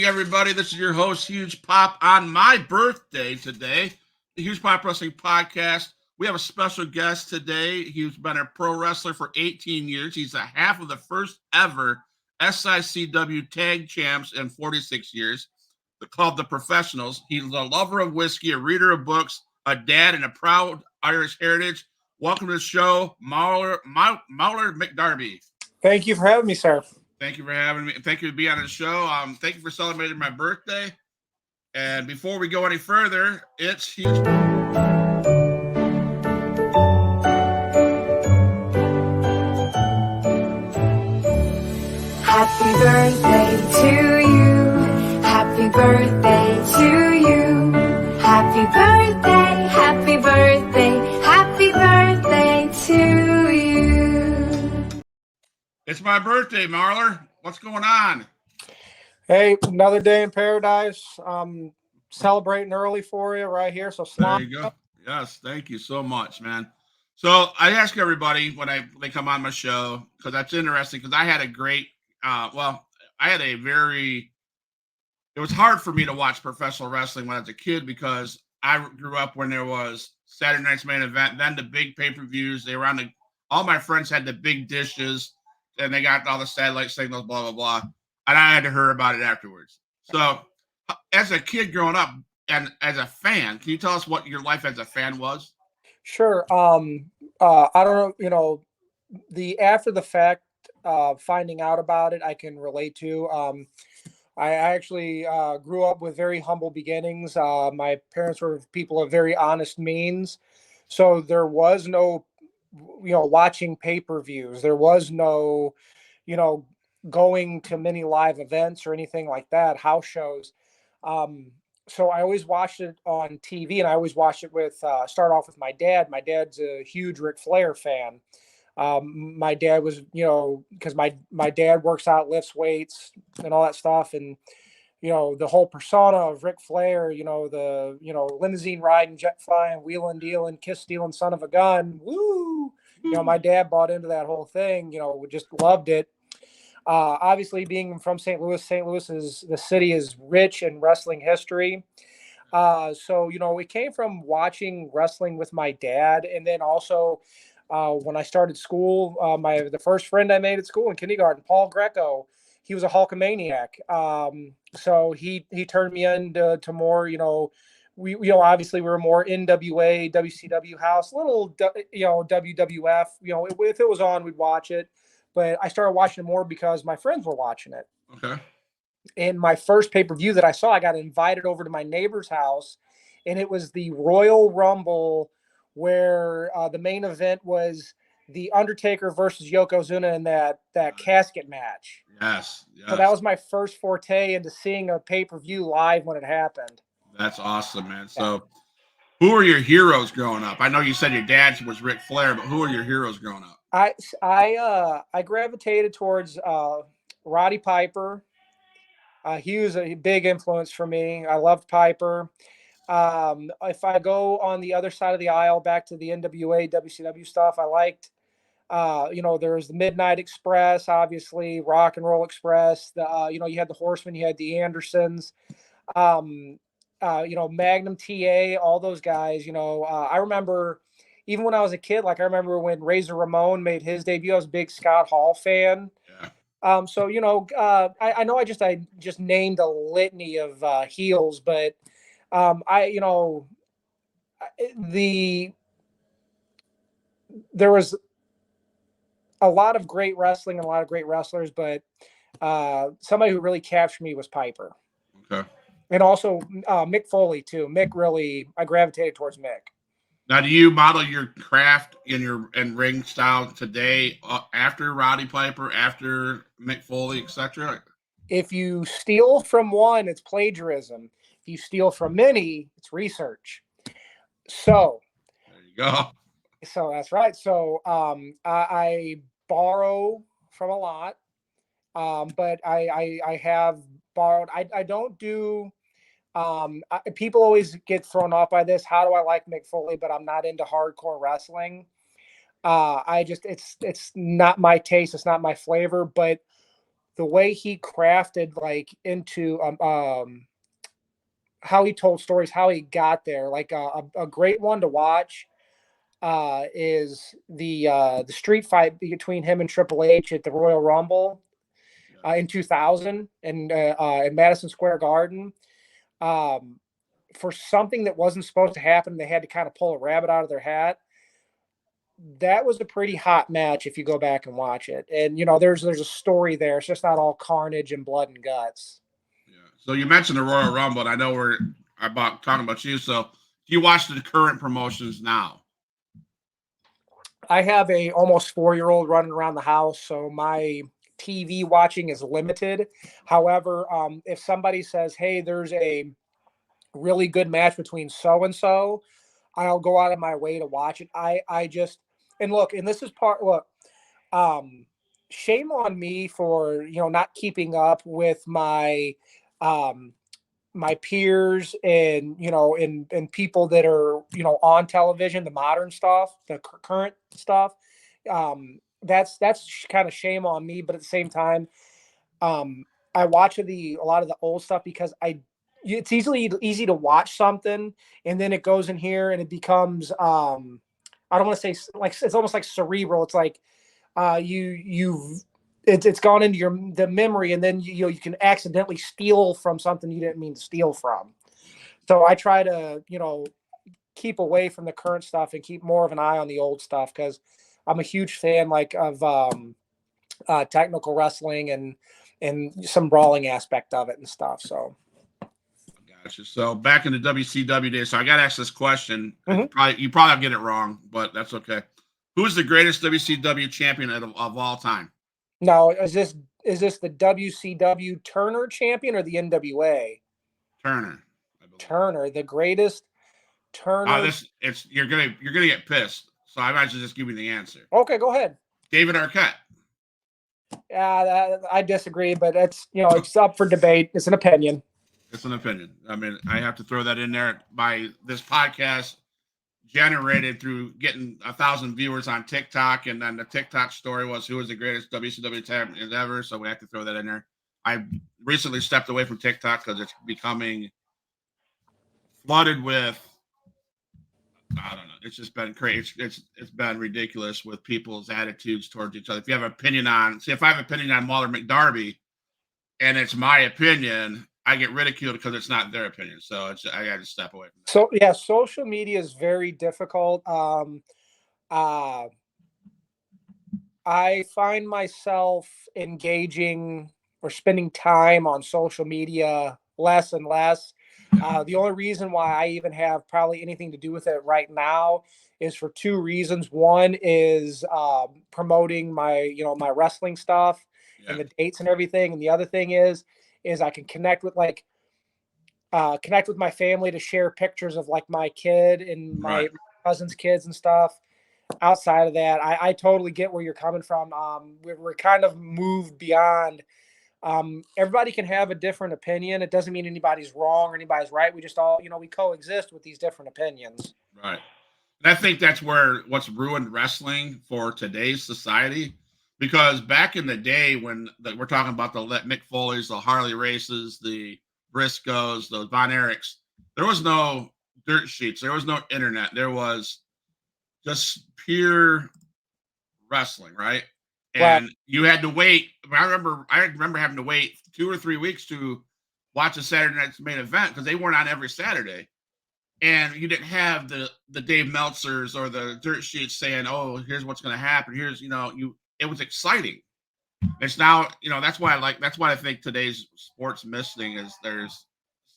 everybody. This is your host, Huge Pop, on my birthday today. The Huge Pop Wrestling Podcast. We have a special guest today. He's been a pro wrestler for 18 years. He's a half of the first ever SICW tag champs in 46 years. Called The Professionals. He's a lover of whiskey, a reader of books, a dad, and a proud Irish heritage. Welcome to the show, Mauler McDarby. Thank you for having me, sir. Thank you for having me. Thank you for being on the show. Thank you for celebrating my birthday. And before we go any further, it's huge. Happy birthday to you. Happy birthday to you. Happy birthday, happy birthday, happy birthday to you. It's my birthday, Marler. What's going on? Hey, another day in paradise. Celebrating early for you right here. So there you go. Yes, thank you so much, man. So I ask everybody when they come on my show, because that's interesting, because I had a great it was hard for me to watch professional wrestling when I was a kid because I grew up when there was Saturday Night's Main Event, then the big pay-per-views. They were all my friends had the big dishes, and they got all the satellite signals, blah, blah, blah. And I had to hear about it afterwards. So as a kid growing up and as a fan, can you tell us what your life as a fan was? Sure. I don't know, the after the fact finding out about it, I can relate to. I actually grew up with very humble beginnings. My parents were people of very honest means. So there was no, watching pay-per-views. There was no, going to many live events or anything like that, house shows. So I always watched it on TV, and I always watched it with, start off with my dad. My dad's a huge Ric Flair fan. My dad was, because my dad works out, lifts weights and all that stuff. And, the whole persona of Ric Flair, the limousine riding, jet flying, wheeling, dealing, kiss stealing son of a gun. Woo. My dad bought into that whole thing, just loved it. Obviously being from St. Louis is the city is rich in wrestling history. So, it came from watching wrestling with my dad. And then also, when I started school, the first friend I made at school in kindergarten, Paul Greco, he was a Hulkamaniac. So he turned me into more, we obviously we were more NWA, WCW house, little, WWF, if it was on, we'd watch it. But I started watching it more because my friends were watching it. Okay. And my first pay-per-view that I saw, I got invited over to my neighbor's house, and it was the Royal Rumble, where the main event was The Undertaker versus Yokozuna in that casket match. Yes. So that was my first forte into seeing a pay-per-view live when it happened. That's awesome, man. So who are your heroes growing up? I know you said your dad was Ric Flair, but who are your heroes growing up? I gravitated towards Roddy Piper. He was a big influence for me. I loved Piper. If I go on the other side of the aisle, back to the NWA, WCW stuff, I liked, there's the Midnight Express, obviously, Rock and Roll Express. You had the Horsemen, you had the Andersons, Magnum TA, all those guys. I remember even when I was a kid, I remember when Razor Ramon made his debut. I was a big Scott Hall fan. Yeah. I know I just named a litany of heels, but there was a lot of great wrestling and a lot of great wrestlers, but somebody who really captured me was Piper. Okay. And also Mick Foley too. I gravitated towards Mick. Now, do you model your craft in ring style today after Roddy Piper, after Mick Foley, etc.? If you steal from one, it's plagiarism. If you steal from many, it's research. So there you go. So that's right. So I borrow from a lot, but I have borrowed. I don't do. People always get thrown off by this. How do I like Mick Foley, but I'm not into hardcore wrestling? It's not my taste. It's not my flavor. But the way he crafted into how he told stories, how he got there. Like a great one to watch is the street fight between him and Triple H at the Royal Rumble in 2000 and in Madison Square Garden. For something that wasn't supposed to happen, they had to kind of pull a rabbit out of their hat. That was a pretty hot match if you go back and watch it. And there's a story there. It's just not all carnage and blood and guts. Yeah. So you mentioned the Royal Rumble, and I know we're talking about you. So do you watch the current promotions now? I have a almost 4-year-old running around the house, so my TV watching is limited. However, if somebody says, "Hey, there's a really good match between so and so," I'll go out of my way to watch it. I just and look, and this is shame on me for not keeping up with my my peers and and people that are on television, the modern stuff, the current stuff. That's kind of shame on me, but at the same time, I watch a lot of the old stuff because it's easy to watch something and then it goes in here and it becomes I don't want to say like it's almost like cerebral. It's like it's gone into the memory, and then you can accidentally steal from something you didn't mean to steal from. So I try to keep away from the current stuff and keep more of an eye on the old stuff because I'm a huge fan of technical wrestling and some brawling aspect of it and stuff. So. Gotcha. So back in the WCW days, so I got to ask this question. Mm-hmm. You probably get it wrong, but that's okay. Who's the greatest WCW champion of all time? Now, is this the WCW Turner champion or the NWA? Turner. Turner, the greatest Turner. You're gonna get pissed. So I might just give you the answer. Okay, go ahead. David Arquette. Yeah, I disagree, but it's it's up for debate. It's an opinion. It's an opinion. I mean, I have to throw that in there. By this podcast generated through getting 1,000 viewers on TikTok, and then the TikTok story was who was the greatest WCW champion ever. So we have to throw that in there. I recently stepped away from TikTok because it's becoming flooded with, I don't know. It's just been crazy. It's been ridiculous with people's attitudes towards each other. If you have an opinion if I have an opinion on Mauler McDarby, and it's my opinion, I get ridiculed because it's not their opinion. So I got to step away from that. So yeah, social media is very difficult. I find myself engaging or spending time on social media less and less. The only reason why I even have probably anything to do with it right now is for 2 reasons. One is promoting my my wrestling stuff and the dates and everything, and the other thing is I can connect with my family to share pictures of my kid and my cousin's kids and stuff. Outside of that, I totally get where you're coming from. We're kind of moved beyond. Everybody can have a different opinion. It doesn't mean anybody's wrong or anybody's right. We just all, we coexist with these different opinions. Right. And I think that's what's ruined wrestling for today's society. Because back in the day when we're talking about the Mick Foley's, the Harley Races, the Briscoes, the Von Erichs, there was no dirt sheets. There was no internet. There was just pure wrestling, right? And you had to wait. I remember having to wait 2 or 3 weeks to watch a Saturday night's main event because they weren't on every Saturday. And you didn't have the Dave Meltzers or the dirt sheets saying, "Oh, here's what's going to happen. Here's It was exciting." It's now that's why I think today's sports missing is there's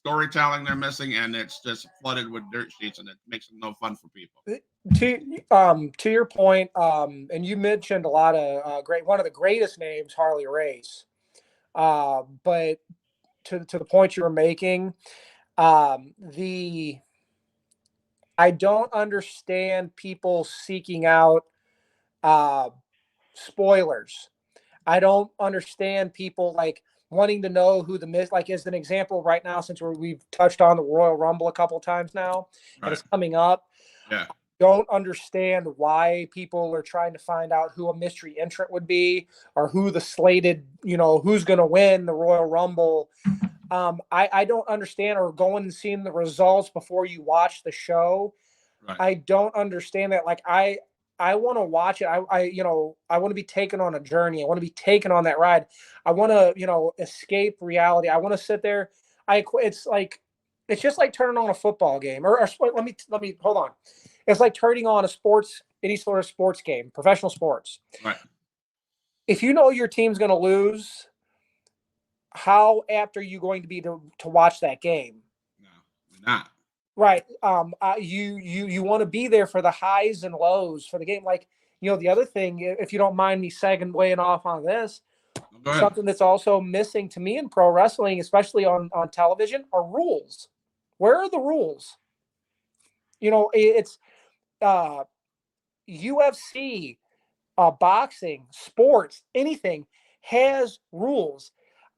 storytelling they're missing, and it's just flooded with dirt sheets, and it makes it no fun for people. To your point, and you mentioned a lot of one of the greatest names, Harley Race. But to the point you were making, I don't understand people seeking out spoilers. I don't understand people wanting to know who as an example right now, since we've touched on the Royal Rumble a couple times now, and it's coming up. Yeah. don't understand why people are trying to find out who a mystery entrant would be or who the slated, who's going to win the Royal Rumble. I don't understand, or going and seeing the results before you watch the show. Right. I don't understand that. Like I want to watch it. I want to be taken on a journey. I want to be taken on that ride. I want to, escape reality. I want to sit there. It's just like turning on a football game or let me hold on. It's like turning on any sort of sports game, professional sports. Right. If you know your team's going to lose, how apt are you going to be to watch that game? No, we're not. Right. You want to be there for the highs and lows for the game. Like, the other thing, if you don't mind me segueing off on this, something that's also missing to me in pro wrestling, especially on television, are rules. Where are the rules? It's UFC, boxing, sports, anything has rules.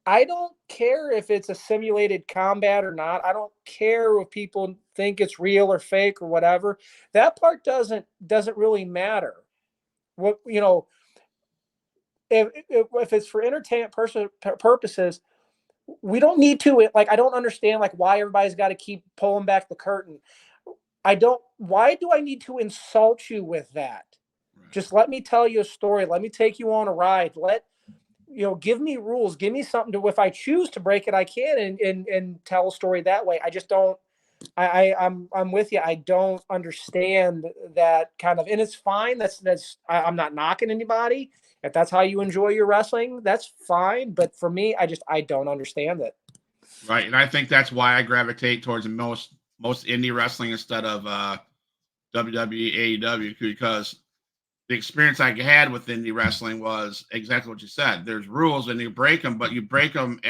I don't care if it's a simulated combat or not. I don't care if people think it's real or fake or whatever. That part doesn't really matter. What if it's for entertainment purposes, we don't need to. I don't understand why everybody's got to keep pulling back the curtain. Why do I need to insult you with that? Right. Just let me tell you a story. Let me take you on a ride. Give me rules. Give me something to, if I choose to break it, I can and tell a story that way. I just don't. I'm with you. I don't understand that kind of, and it's fine. I'm not knocking anybody. If that's how you enjoy your wrestling, that's fine. But for me, I don't understand it. Right, and I think that's why I gravitate towards most indie wrestling instead of WWE, AEW, because the experience I had with indie wrestling was exactly what you said. There's rules and you break them, but you break them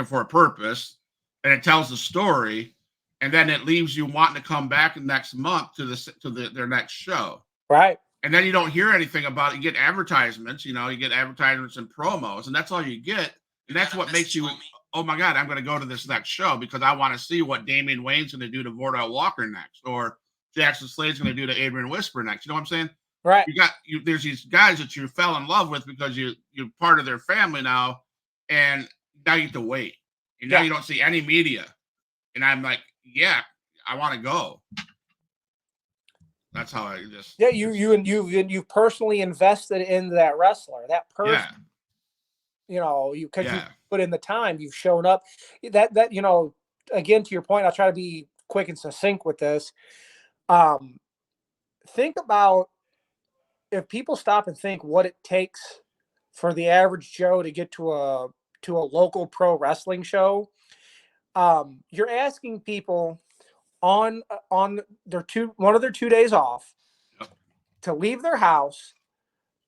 for a purpose, and it tells the story, and then it leaves you wanting to come back next month to their next show. Right. And then you don't hear anything about it. You get advertisements, you get advertisements and promos, and that's all you get. And that's what makes you, oh my God, I'm going to go to this next show because I want to see what Damian Wayne's going to do to Vordell Walker next, or Jackson Slade's going to do to Adrian Whisper next. You know what I'm saying? Right. There's these guys that you fell in love with because you're part of their family now, and now you have to wait. And now you don't see any media. And I'm like, yeah, I want to go. That's how I just. Yeah, you've personally invested in that wrestler, that person. Yeah. You put in the time, you've shown up. That again, to your point, I'll try to be quick and succinct with this. Think about if people stop and think what it takes for the average Joe to get to a local pro wrestling show. You're asking people on one of their 2 days off to leave their house,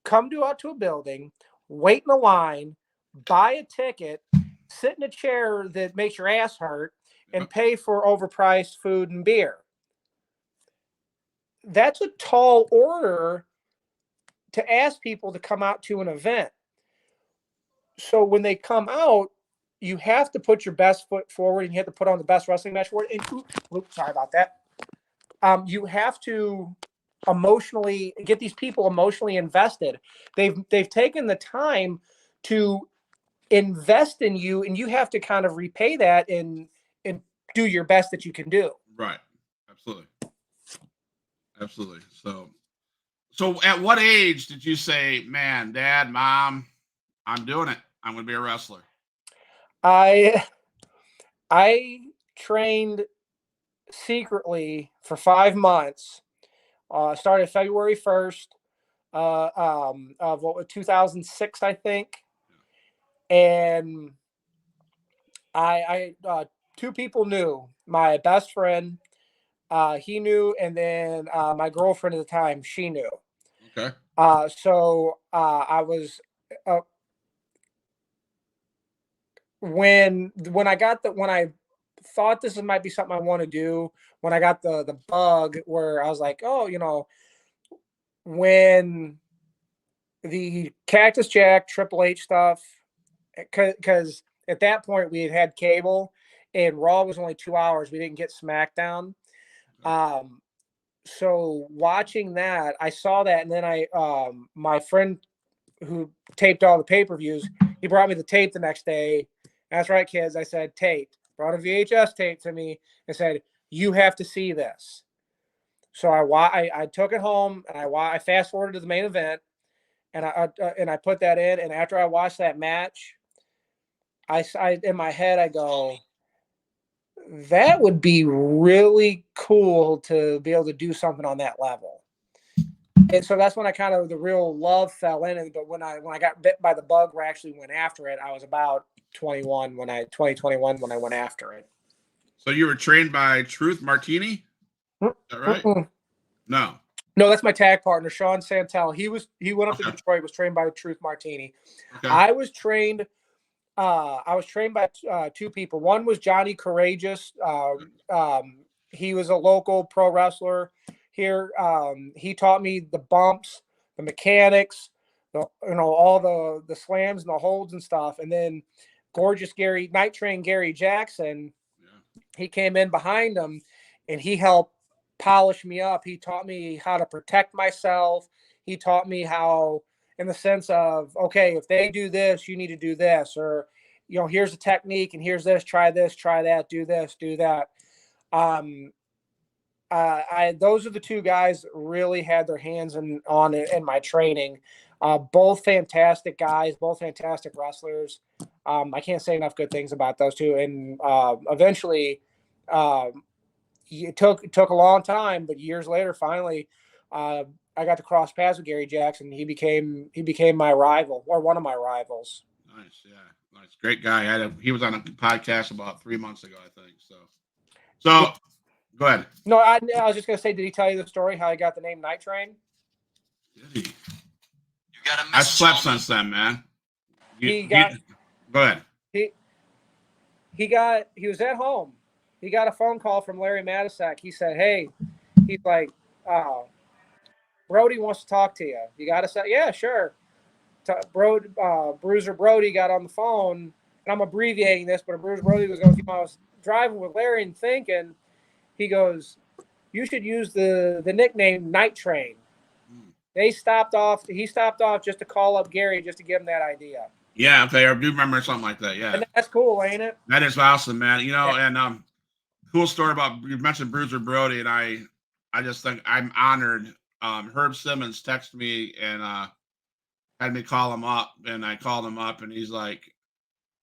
come out to a building, wait in a line, buy a ticket, sit in a chair that makes your ass hurt, and pay for overpriced food and beer. That's a tall order to ask people to come out to an event. So when they come out, you have to put your best foot forward, and you have to put on the best wrestling match forward. And sorry about that. You have to emotionally get these people emotionally invested. They've taken the time to invest in you, and you have to kind of repay that and do your best that you can do. Right. Absolutely. So at what age did you say, man, Dad, Mom, I'm doing it. I'm going to be a wrestler? I trained secretly for 5 months. Started February 1st of 2006, I think. And I two people knew. My best friend, he knew, and then my girlfriend at the time, she knew. Okay. So I was when I thought this might be something I want to do, when I got the bug where I was like, oh, when the Cactus Jack Triple H stuff, because at that point we had cable and Raw was only 2 hours. We didn't get SmackDown. so watching that, I saw that, and then my friend who taped all the pay-per-views, he brought me the tape the next day. That's right, kids. I said, tape. Brought a VHS tape to me and said, you have to see this. So I took it home and I fast forwarded to the main event, and I put that in. And after I watched that match, I in my head I go, that would be really cool to be able to do something on that level. And so that's when I kind of the real love fell in. But when I got bit by the bug, where I actually went after it, I was about 2021 when I went after it. So you were trained by Truth Martini? Is that right? Mm-mm. No. No, that's my tag partner, Sean Santel. He went up to Okay. Detroit, was trained by Truth Martini. Okay. I was trained by two people. One was Johnny Courageous. He was a local pro wrestler here. He taught me the bumps, the mechanics, all the slams and the holds and stuff. And then gorgeous Night Train Gary Jackson, he came in behind him and he helped polish me up. He taught me how to protect myself. He taught me how, in the sense of, okay, if they do this, you need to do this, or, here's a technique and here's this, try that, do this, do that. Those are the two guys that really had their hands on it in my training. Both fantastic guys, both fantastic wrestlers. I can't say enough good things about those two. And eventually, it took a long time, but years later, finally, I got to cross paths with Gary Jackson. He became my rival, or one of my rivals. Nice, yeah, nice, great guy. He was on a podcast about 3 months ago, I think. So go ahead. No, I was just gonna say, did he tell you the story how he got the name Night Train? Did he? I slept since then, man. Go ahead. He was at home. He got a phone call from Larry Matisak. He said, "Hey," he's like, "Brody wants to talk to you. You got to say, yeah, sure." Bruiser Brody got on the phone, and I'm abbreviating this, but Bruiser Brody was going. I was driving with Larry and thinking, he goes, "You should use the nickname Night Train." He stopped off just to call up Gary, just to give him that idea. Yeah, okay, I do remember something like that. Yeah, and that's cool, ain't it? That is awesome, man. And cool story about, you mentioned Bruiser Brody, and I just think I'm honored. Herb Simmons texted me and had me call him up, and I called him up, and he's like,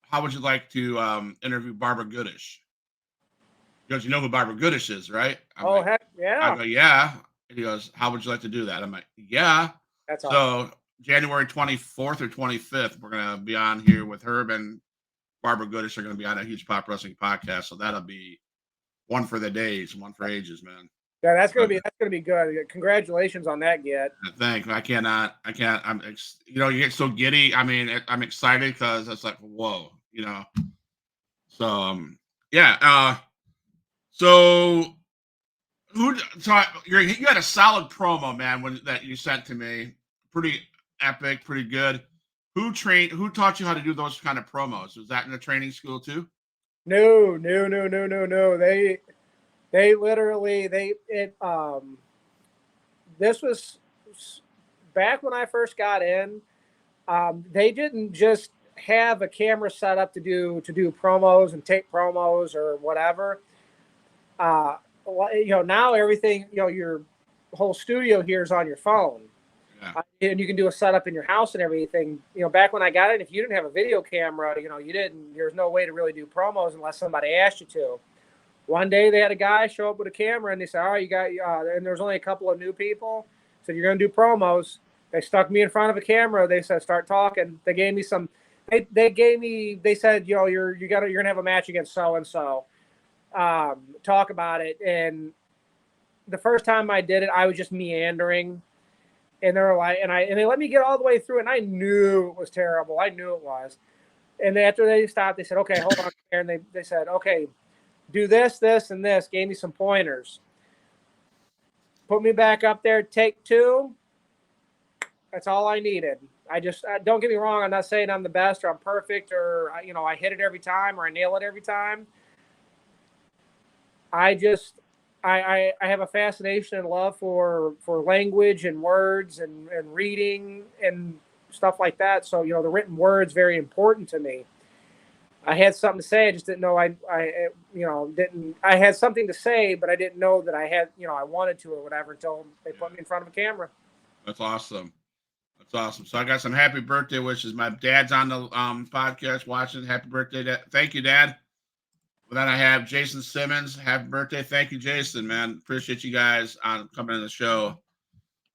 "How would you like to interview Barbara Goodish?" He goes, "You know who Barbara Goodish is, right?" Heck yeah. I go, "Yeah." He goes, "How would you like to do that?" I'm like, "Yeah." That's awesome. So January 24th or 25th, we're gonna be on here with Herb and Barbara Goodish. Are gonna be on a Huge Pop Wrestling podcast, so that'll be one for the days, one for ages, man. Yeah, that's gonna be good. Congratulations on that, Get. Thanks. I can't. You get so giddy. I mean, I'm excited because it's like, whoa, So yeah. So you had a solid promo, man, that you sent to me. Pretty epic, pretty good. Who taught you how to do those kind of promos? Was that in the training school too? No. They literally this was back when I first got in. They didn't just have a camera set up to do promos and tape promos or whatever. Now everything, your whole studio here is on your phone. Yeah. And you can do a setup in your house and everything. Back when I got it, if you didn't have a video camera, there's no way to really do promos unless somebody asked you to. One day they had a guy show up with a camera and they said, "All right, you got," and there was only a couple of new people. Said, "You're going to do promos." They stuck me in front of a camera. They said, "Start talking." They gave me some. They said, you're going to have a match against so and so. Talk about it. And the first time I did it, I was just meandering. And they were like, and they let me get all the way through it, and I knew it was terrible. I knew it was. And after they stopped, they said, "Okay, hold on." And they said, "Okay, do this, this, and this." Gave me some pointers. Put me back up there. Take 2. That's all I needed. Don't get me wrong. I'm not saying I'm the best or I'm perfect or, I hit it every time or I nail it every time. I have a fascination and love for language and words and reading and stuff like that. So, the written word's very important to me. I had something to say. I just didn't know I had something to say, but I didn't know that I had, I wanted to or whatever until they put me in front of a camera. That's awesome. That's awesome. So I got some happy birthday wishes. My dad's on the podcast watching. Happy birthday. Thank you, Dad. Well, then I have Jason Simmons. Happy birthday. Thank you, Jason, man. Appreciate you guys coming on the show.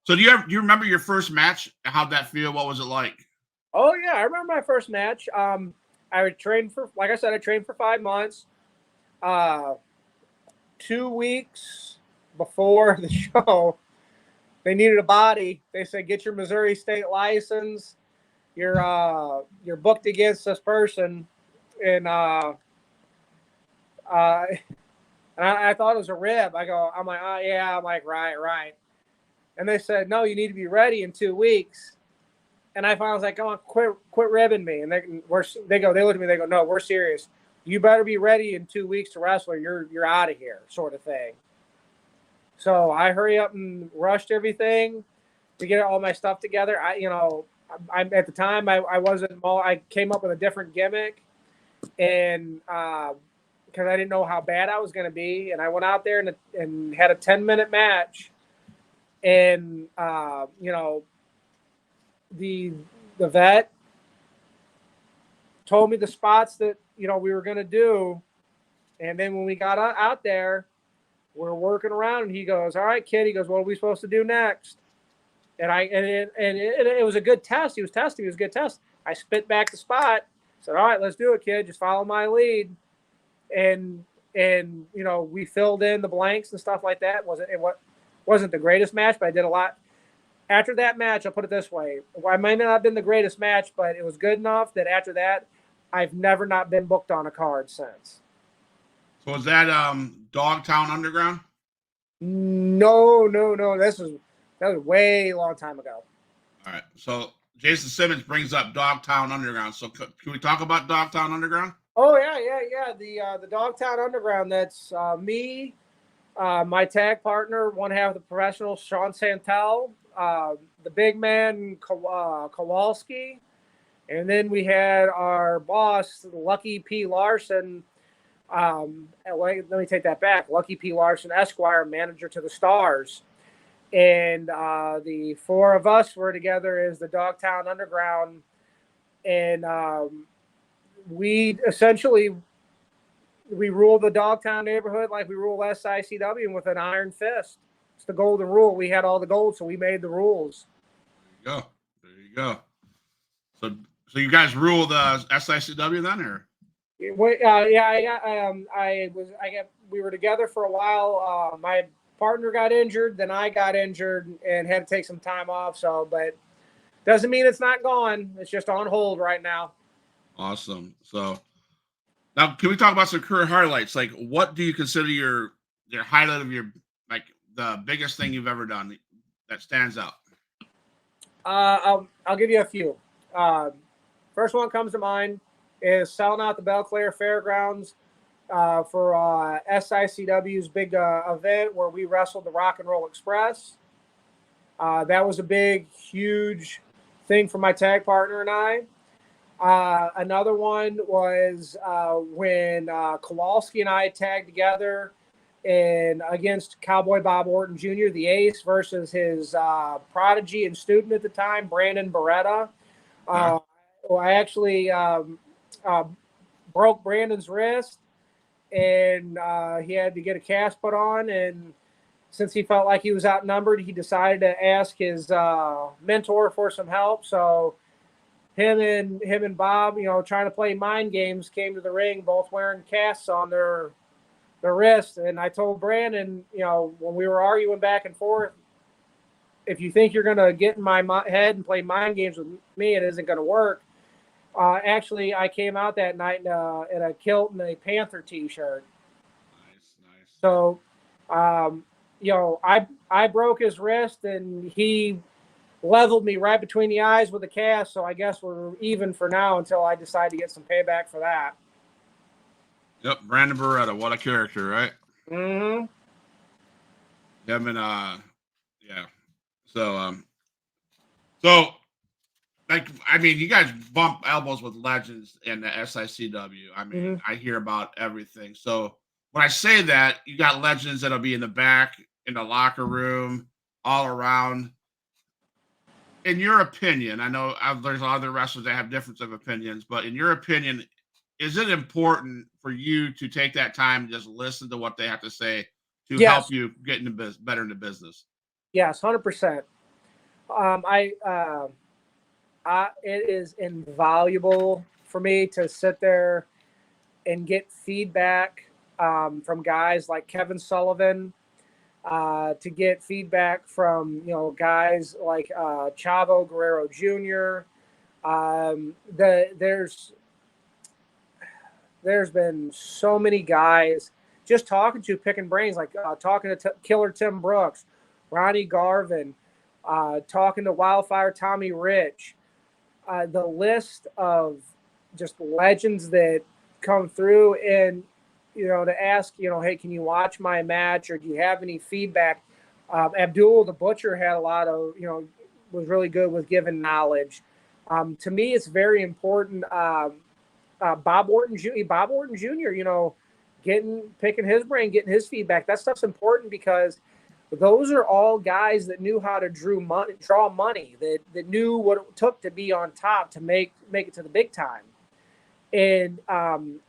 So do you remember your first match? How'd that feel? What was it like? Oh yeah, I remember my first match. I trained for, like I said, I trained for 5 months. 2 weeks before the show, they needed a body. They said, "Get your Missouri state license. You're booked against this person," and I thought it was a rib. I'm like, oh yeah. I'm like, right. And they said, "No, you need to be ready in 2 weeks." And I finally was like, "Come on, quit ribbing me." And they look at me, they go, "No, we're serious. You better be ready in 2 weeks to wrestle, or you're out of here," sort of thing. So I hurry up and rushed everything to get all my stuff together. I at the time I came up with a different gimmick, and because I didn't know how bad I was going to be, and I went out there and had a 10-minute match, and the vet told me the spots that we were going to do, and then when we got out there, we're working around, and he goes, "All right, kid," he goes, "What are we supposed to do next?" And it was a good test. He was testing. It was a good test. I spit back the spot, said, "All right, let's do it, kid. Just follow my lead." And we filled in the blanks and stuff like that. It wasn't the greatest match, but I did a lot. After that match, I'll put it this way: I might not have been the greatest match, but it was good enough that after that, I've never not been booked on a card since. So was that Dogtown Underground? No. That was way long time ago. All right. So Jason Simmons brings up Dogtown Underground. So can we talk about Dogtown Underground? Oh yeah. The Dogtown Underground. That's me, my tag partner, one half of the professional, Sean Santel, the big man Kowalski, and then we had our boss, Lucky P. Larson. Let me take that back. Lucky P. Larson, Esquire, manager to the Stars. And the four of us were together as the Dogtown Underground. And we ruled the Dogtown neighborhood like we rule SICW with an iron fist. It's the golden rule. We had all the gold, so we made the rules. There you go. So you guys ruled SICW then, or? We were together for a while. My partner got injured, then I got injured and had to take some time off. So, but doesn't mean it's not gone. It's just on hold right now. Awesome. So now, can we talk about some career highlights? Like, what do you consider your highlight of your, like, the biggest thing you've ever done that stands out? I'll give you a few. First one comes to mind is selling out the Belclair Fairgrounds for SICW's big event where we wrestled the Rock and Roll Express. That was a big, huge thing for my tag partner and I. Another one was when Kowalski and I tagged together and against Cowboy Bob Orton Jr., the ace, versus his prodigy and student at the time, Brandon Beretta. I actually broke Brandon's wrist, and he had to get a cast put on. And since he felt like he was outnumbered, he decided to ask his mentor for some help. So him and Bob, trying to play mind games, came to the ring, both wearing casts on their wrists. And I told Brandon, when we were arguing back and forth, if you think you're going to get in my head and play mind games with me, it isn't going to work. Actually, I came out that night in a kilt and a Panther T-shirt. Nice. So, I broke his wrist, and he leveled me right between the eyes with a cast. So I guess we're even for now until I decide to get some payback for that. Yep, Brandon Beretta, what a character, right? Mm-hmm. Him and yeah. So like I mean, you guys bump elbows with legends in the SICW. I mean, I hear about everything. So when I say that, you got legends that'll be in the back, in the locker room, all around. In your opinion, I know there's other wrestlers that have difference of opinions, but in your opinion, is it important for you to take that time and just listen to what they have to say to Yes. help you get into better in the business? Yes, 100%. It is invaluable for me to sit there and get feedback from guys like Kevin Sullivan, to get feedback from guys like Chavo Guerrero Jr. There's been so many guys just talking to picking brains, like talking to Killer Tim Brooks, Ronnie Garvin, talking to Wildfire Tommy Rich. The list of just legends that come through, and to ask, hey, can you watch my match, or do you have any feedback? Abdul the Butcher had a lot of, was really good with giving knowledge. To me, it's very important. Bob Orton Jr., picking his brain, getting his feedback. That stuff's important because those are all guys that knew how to draw money, that knew what it took to be on top, to make it to the big time. And one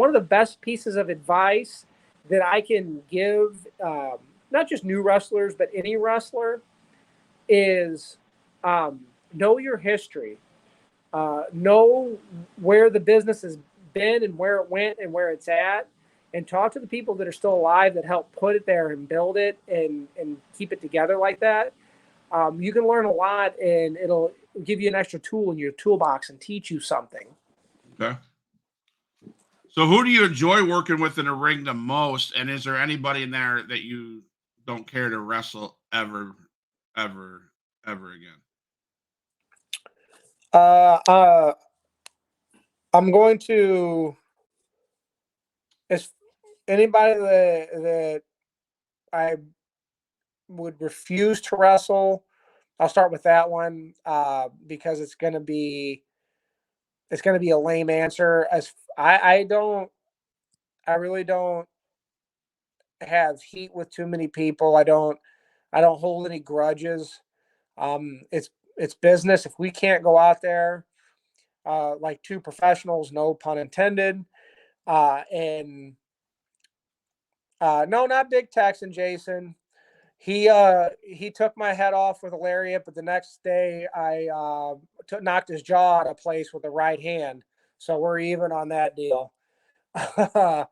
of the best pieces of advice that I can give, not just new wrestlers, but any wrestler, is know your history. Know where the business has been and where it went and where it's at, and talk to the people that are still alive that helped put it there and build it and keep it together like that. You can learn a lot, and it'll give you an extra tool in your toolbox and teach you something. Okay. So who do you enjoy working with in the ring the most? And is there anybody in there that you don't care to wrestle ever again? I'm going to, as anybody that I would refuse to wrestle, I'll start with that one, because it's going to be a lame answer. As I really don't have heat with too many people. I don't hold any grudges. It's business. If we can't go out there like two professionals, no pun intended, and no, not Big Tex and Jason. He took my head off with a lariat, but the next day I knocked his jaw out of place with the right hand. So we're even on that deal. I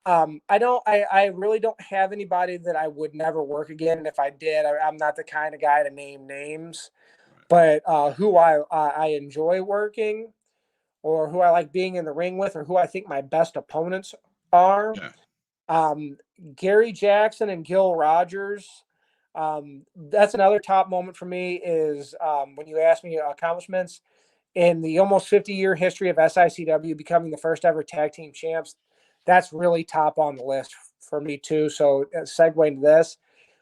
really don't have anybody that I would never work again. And if I did, I'm not the kind of guy to name names, but who I enjoy working, or who I like being in the ring with, or who I think my best opponents are. Yeah. Gary Jackson and Gil Rodgers. That's another top moment for me, is when you ask me accomplishments in the almost 50-year history of SICW, becoming the first ever tag team champs. That's really top on the list for me too. So segueing to this,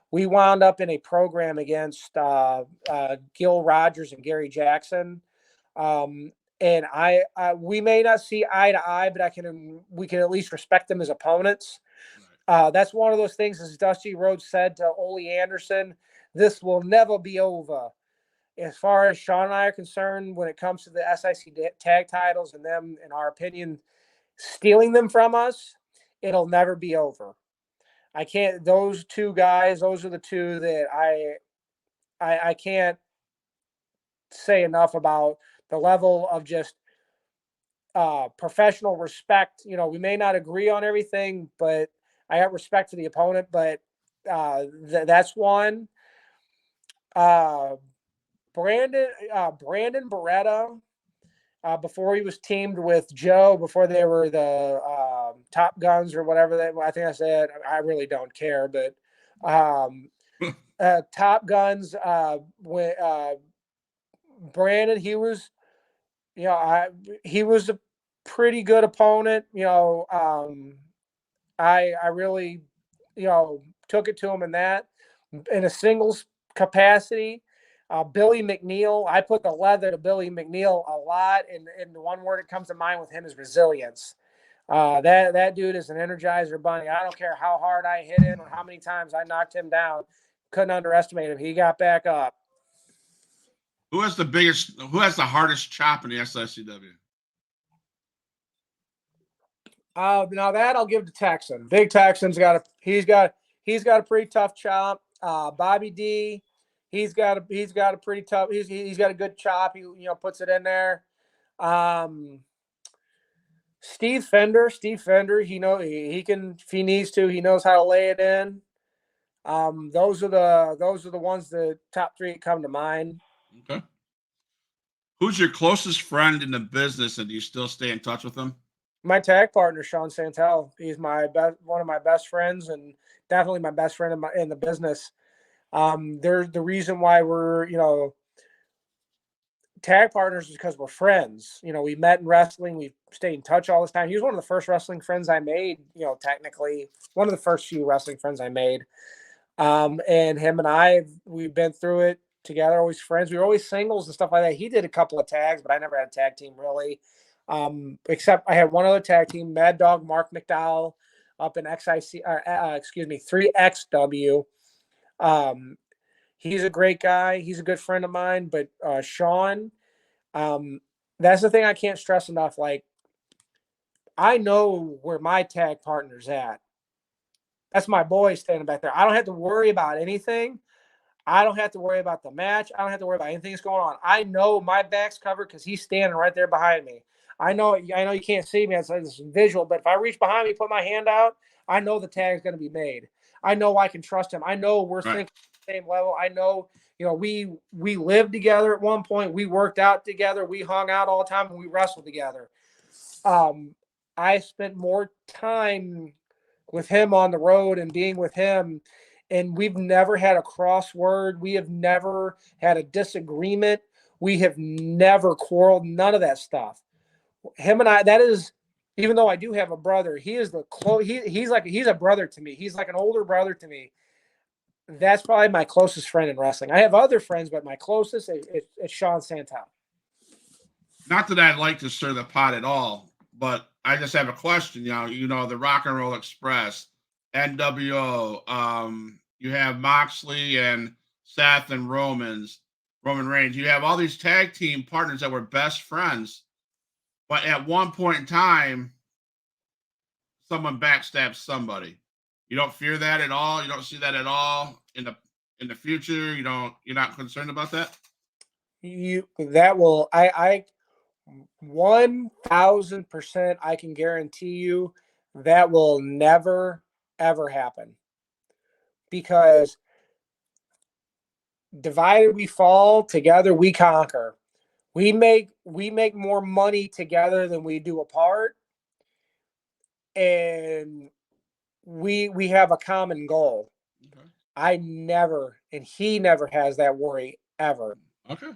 we wound up in a program against Gil Rodgers and Gary Jackson. And we may not see eye to eye, but we can at least respect them as opponents. That's one of those things, as Dusty Rhodes said to Ole Anderson, this will never be over. As far as Sean and I are concerned, when it comes to the SIC tag titles and them, in our opinion, stealing them from us, it'll never be over. I can't. Those two guys, those are the two that I can't say enough about the level of just professional respect. We may not agree on everything, but I have respect for the opponent. But that's one. Brandon Beretta, before he was teamed with Joe, before they were the Top Guns or whatever I think I said. I really don't care, but Top Guns. When Brandon, he was a pretty good opponent. I really took it to him in a singles capacity. Billy McNeil, I put the leather to Billy McNeil a lot, and the one word that comes to mind with him is resilience. That dude is an energizer bunny. I don't care how hard I hit him or how many times I knocked him down. Couldn't underestimate him. He got back up. Who has the hardest chop in the SICW? Now that I'll give to Texan. Big Texan's he's got a pretty tough chop. Bobby D, he's got a pretty tough. He's got a good chop. He puts it in there. Steve Fender, he can if he needs to. He knows how to lay it in. Those are the ones the top three that come to mind. Okay. Who's your closest friend in the business, and do you still stay in touch with them? My tag partner, Sean Santel. He's one of my best friends, and definitely my best friend in the business. They're the reason why we're tag partners is because we're friends. We met in wrestling. We stayed in touch all this time. He was one of the first wrestling friends I made. Technically one of the first few wrestling friends I made. And him and we've been through it together, always friends. We were always singles and stuff like that. He did a couple of tags, but I never had a tag team really. Except I had one other tag team, Mad Dog Mark McDowell up in 3XW. He's a great guy. He's a good friend of mine, but Sean, that's the thing I can't stress enough. Like, I know where my tag partner's at. That's my boy standing back there. I don't have to worry about anything. I don't have to worry about the match. I don't have to worry about anything that's going on. I know my back's covered because he's standing right there behind me. I know you can't see me. It's visual, but if I reach behind me, put my hand out, I know the tag's going to be made. I know I can trust him. I know we're thinking the same level. I know, we lived together at one point. We worked out together. We hung out all the time, and we wrestled together. I spent more time with him on the road and being with him, and we've never had a crossword. We have never had a disagreement. We have never quarreled. None of that stuff. Him and I, that is, even though I do have a brother, he is he's a brother to me. He's like an older brother to me. That's probably my closest friend in wrestling. I have other friends, but my closest is Sean Santel. Not that I'd like to stir the pot at all, but I just have a question. The Rock and Roll Express, NWO, you have Moxley and Seth and Roman Reigns. You have all these tag team partners that were best friends. But at one point in time, someone backstabs somebody. You don't fear that at all. You don't see that at all in the future. You're not concerned about that. I 1,000% I can guarantee you that will never ever happen, because divided we fall, together we conquer. We make more money together than we do apart, and we have a common goal. Okay. I never, and he never has that worry ever. Okay.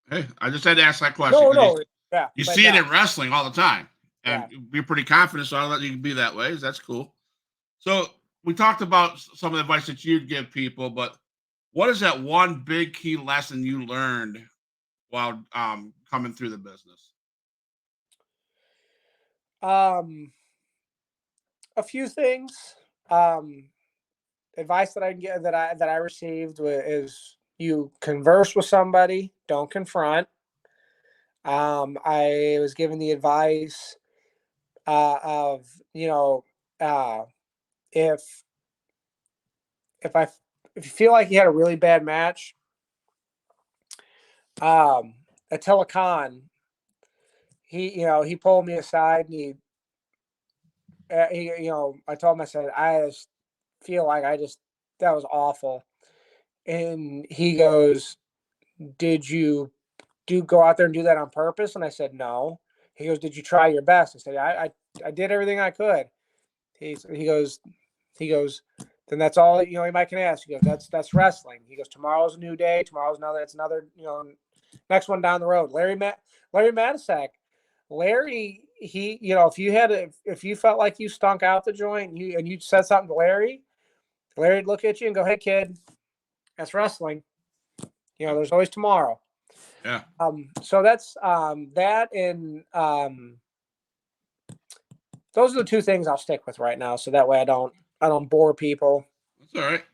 Hey, I just had to ask that question. No. You see it in wrestling all the time, and you're pretty confident, so I'll let you be that way. That's cool. So we talked about some of the advice that you'd give people, but what is that one big key lesson you learned while coming through the business? A few things. Advice that I get that I received is you converse with somebody, don't confront. I was given the advice of if you feel like you had a really bad match, Attila Khan, he pulled me aside and I told him, I said, I just feel like that was awful. And he goes, did you go out there and do that on purpose? And I said, no. He goes, did you try your best? I said, I did everything I could. He goes, then that's all, anybody can ask. He goes, that's wrestling. He goes, tomorrow's a new day. It's another, next one down the road. Larry Matisak. Larry, he, if you felt like you stunk out the joint and you said something to Larry, Larry'd look at you and go, "Hey, kid, that's wrestling. There's always tomorrow." Yeah. So that's that, and those are the two things I'll stick with right now. So that way I don't bore people. That's all right.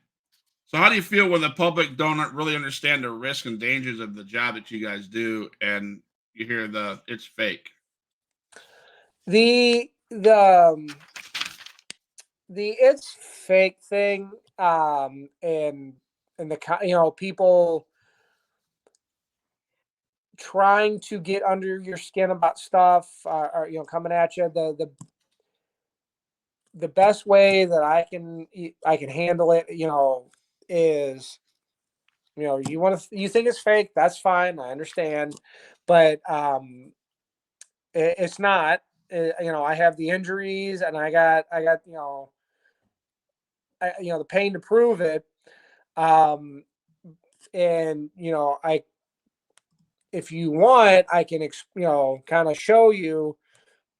So how do you feel when the public don't really understand the risks and dangers of the job that you guys do, and you hear it's fake? The it's fake thing, and the people trying to get under your skin about stuff, are coming at you. The best way that I can handle it, is, you think it's fake, that's fine, I understand, but it's not. I have the injuries, and I got the pain to prove it. And if you want, I can kind of show you,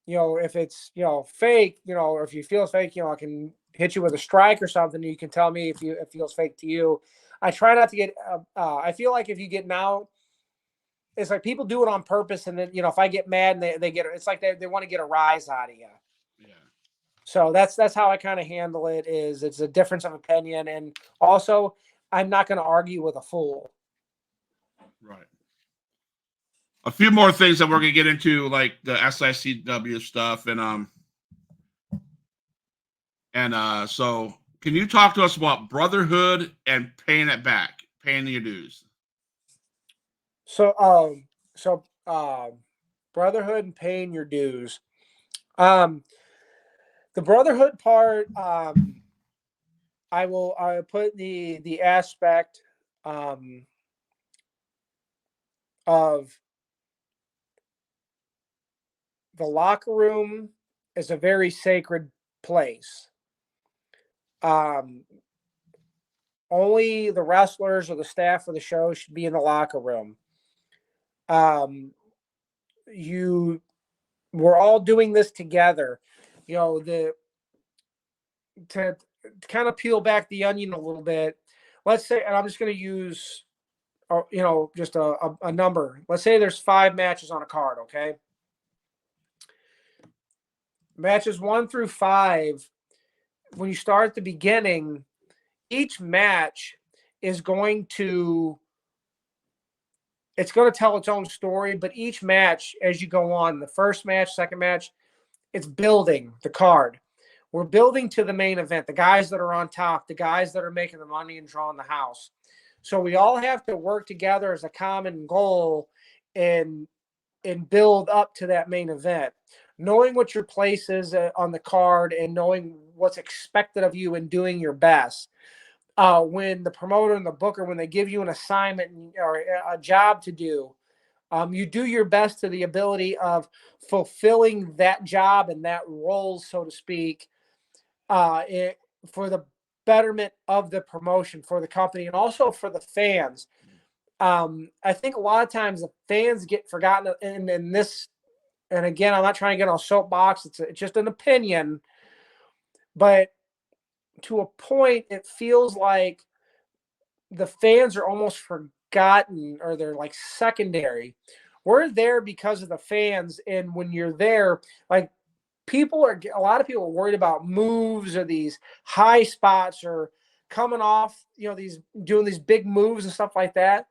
if it's fake, or if you feel it's fake, I can hit you with a strike or something. You can tell me if it feels fake to you. I try not to get. I feel like if you get now, it's like people do it on purpose, and then if I get mad and they get, it's like they want to get a rise out of you. Yeah. So that's how I kind of handle it. Is it's a difference of opinion, and also I'm not going to argue with a fool. Right. A few more things that we're gonna get into, like the SICW stuff, so can you talk to us about brotherhood and paying it back, paying your dues? So brotherhood and paying your dues. The brotherhood part, I put the aspect of the locker room is a very sacred place. Only the wrestlers or the staff of the show should be in the locker room. We're all doing this together. To kind of peel back the onion a little bit, let's say, and I'm just going to use, just a number. Let's say there's 5 matches on a card. Okay. Matches 1 through 5. When you start at the beginning, each match is going to tell its own story, but each match, as you go on, the first match, second match, it's building the card. We're building to the main event, the guys that are on top, the guys that are making the money and drawing the house. So we all have to work together as a common goal and build up to that main event. Knowing what your place is on the card, and knowing what's expected of you and doing your best. When the promoter and the booker, when they give you an assignment or a job to do, you do your best to the ability of fulfilling that job and that role, so to speak, for the betterment of the promotion, for the company, and also for the fans. I think a lot of times the fans get forgotten in this. And again, I'm not trying to get on a soapbox. It's just an opinion. But to a point, it feels like the fans are almost forgotten, or they're like secondary. We're there because of the fans. And when you're there, like a lot of people are worried about moves or these high spots or coming off, doing these big moves and stuff like that.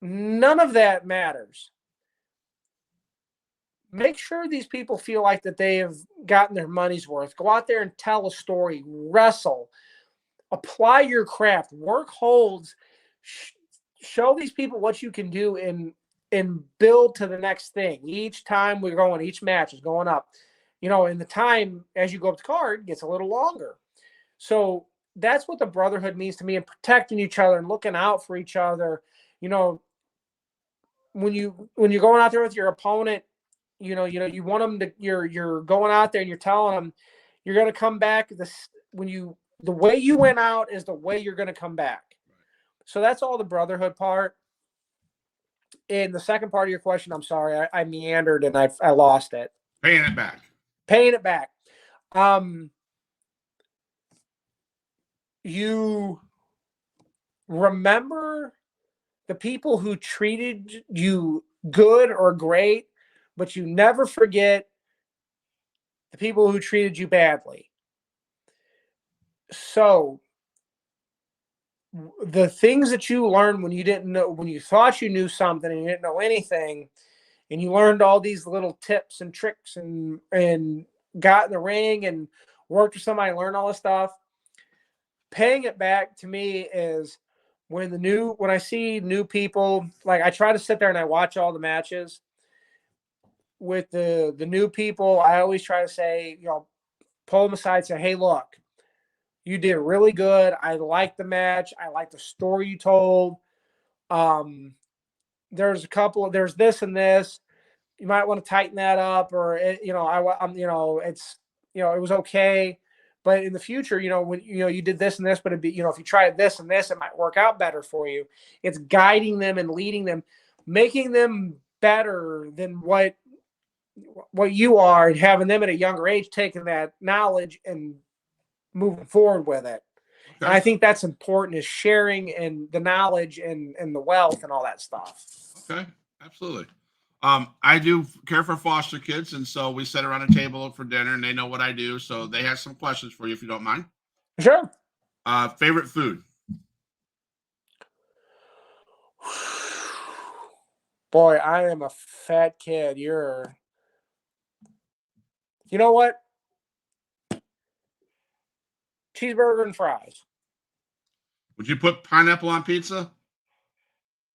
None of that matters. Make sure these people feel like that they have gotten their money's worth. Go out there and tell a story, wrestle, apply your craft, work holds, show these people what you can do, and build to the next thing. Each time we're going, each match is going up. And the time as you go up the card gets a little longer. So that's what the brotherhood means to me, and protecting each other and looking out for each other. When you're going out there with your opponent, you want them to, you're going out there and you're telling them you're going to come back. The way you went out is the way you're going to come back. So that's all the brotherhood part. And the second part of your question, I'm sorry, I meandered and I lost it. Paying it back. Paying it back. you remember the people who treated you good or great, but you never forget the people who treated you badly. So the things that you learned when you didn't know, when you thought you knew something and you didn't know anything, and you learned all these little tips and tricks and got in the ring and worked with somebody, learned all this stuff. Paying it back to me is when I see new people, like I try to sit there and I watch all the matches with the new people. I always try to say, pull them aside, say, hey, look, you did really good. I like the match. I like the story you told. There's this and this. You might want to tighten that up, or it was okay. But in the future, when you did this and this, but it'd be, if you tried this and this, it might work out better for you. It's guiding them and leading them, making them better than what you are, and having them at a younger age taking that knowledge and moving forward with it. Okay. And I think that's important, is sharing and the knowledge and the wealth and all that stuff. Okay, absolutely. I do care for foster kids, and so we sit around a table for dinner, and they know what I do, so they have some questions for you if you don't mind. Sure. Favorite food? Boy, I am a fat kid. You know what? Cheeseburger and fries. Would you put pineapple on pizza?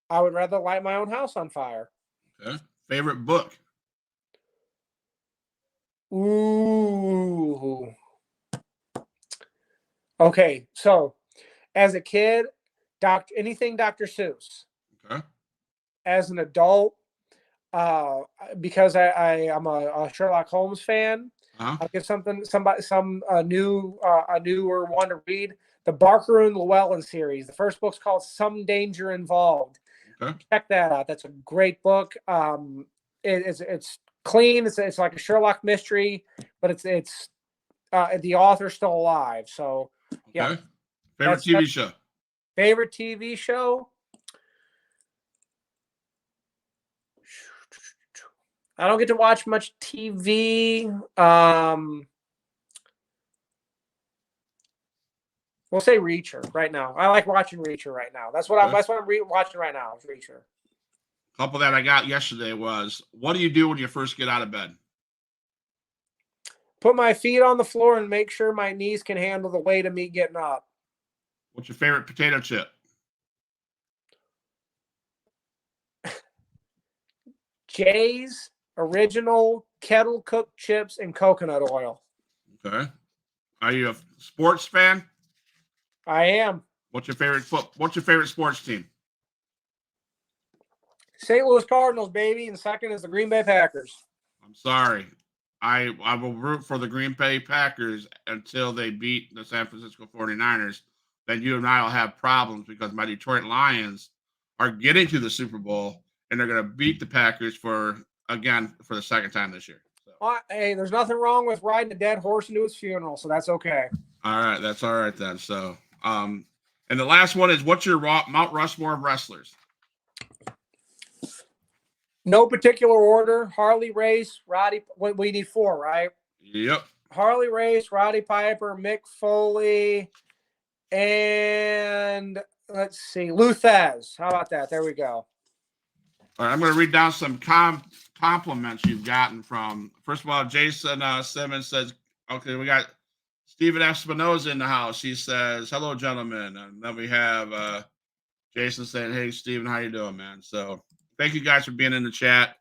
I would rather light my own house on fire. Okay. Favorite book? Ooh. Okay, so as a kid, anything Dr. Seuss. Okay. As an adult, because I'm a Sherlock Holmes fan, I'll get a newer one to read. The Barker and Llewellyn series. The first book's called Some Danger Involved. Okay. Check that out. That's a great book. It's clean. It's like a Sherlock mystery, but it's the author's still alive. So yeah. Okay. Favorite TV show? Favorite TV show? I don't get to watch much TV. We'll say Reacher right now. I like watching Reacher right now. That's what I'm watching right now. Is Reacher. A couple that I got yesterday was, what do you do when you first get out of bed? Put my feet on the floor and make sure my knees can handle the weight of me getting up. What's your favorite potato chip? Jay's Original Kettle Cooked Chips and Coconut Oil. Okay. Are you a sports fan? I am. What's your favorite sports team? St. Louis Cardinals, baby, and second is the Green Bay Packers. I'm sorry. I will root for the Green Bay Packers until they beat the San Francisco 49ers. Then you and I will have problems because my Detroit Lions are getting to the Super Bowl, and they're going to beat the Packers for the second time this year. So. Hey, there's nothing wrong with riding a dead horse into his funeral, so that's okay. All right, that's all right then. So, and the last one is, what's your Mount Rushmore of wrestlers? No particular order. Harley Race, Roddy. We need 4, right? Yep. Harley Race, Roddy Piper, Mick Foley, and let's see, Lou Thesz. How about that? There we go. All right, I'm going to read down some compliments you've gotten from. First of all, Jason Simmons says, okay, we got Stephen Espinoza in the house. He says, hello, gentlemen. And then we have Jason saying, hey, Stephen, how you doing, man? So thank you guys for being in the chat.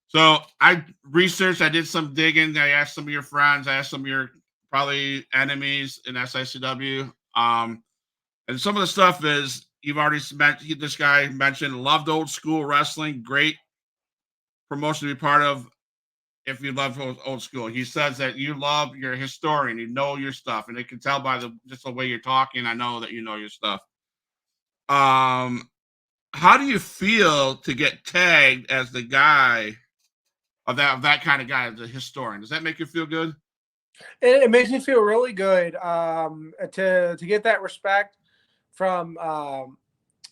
So I researched, I did some digging. I asked some of your friends. I asked some of your probably enemies in SICW. And some of the stuff is, you've already mentioned, this guy mentioned, loved old school wrestling. Great promotion to be part of if you love old school. He says that you love, you're a historian. You know your stuff. And they can tell by just the way you're talking. I know that you know your stuff. How do you feel to get tagged as the guy of that kind of guy, the historian? Does that make you feel good? It makes me feel really good to get that respect from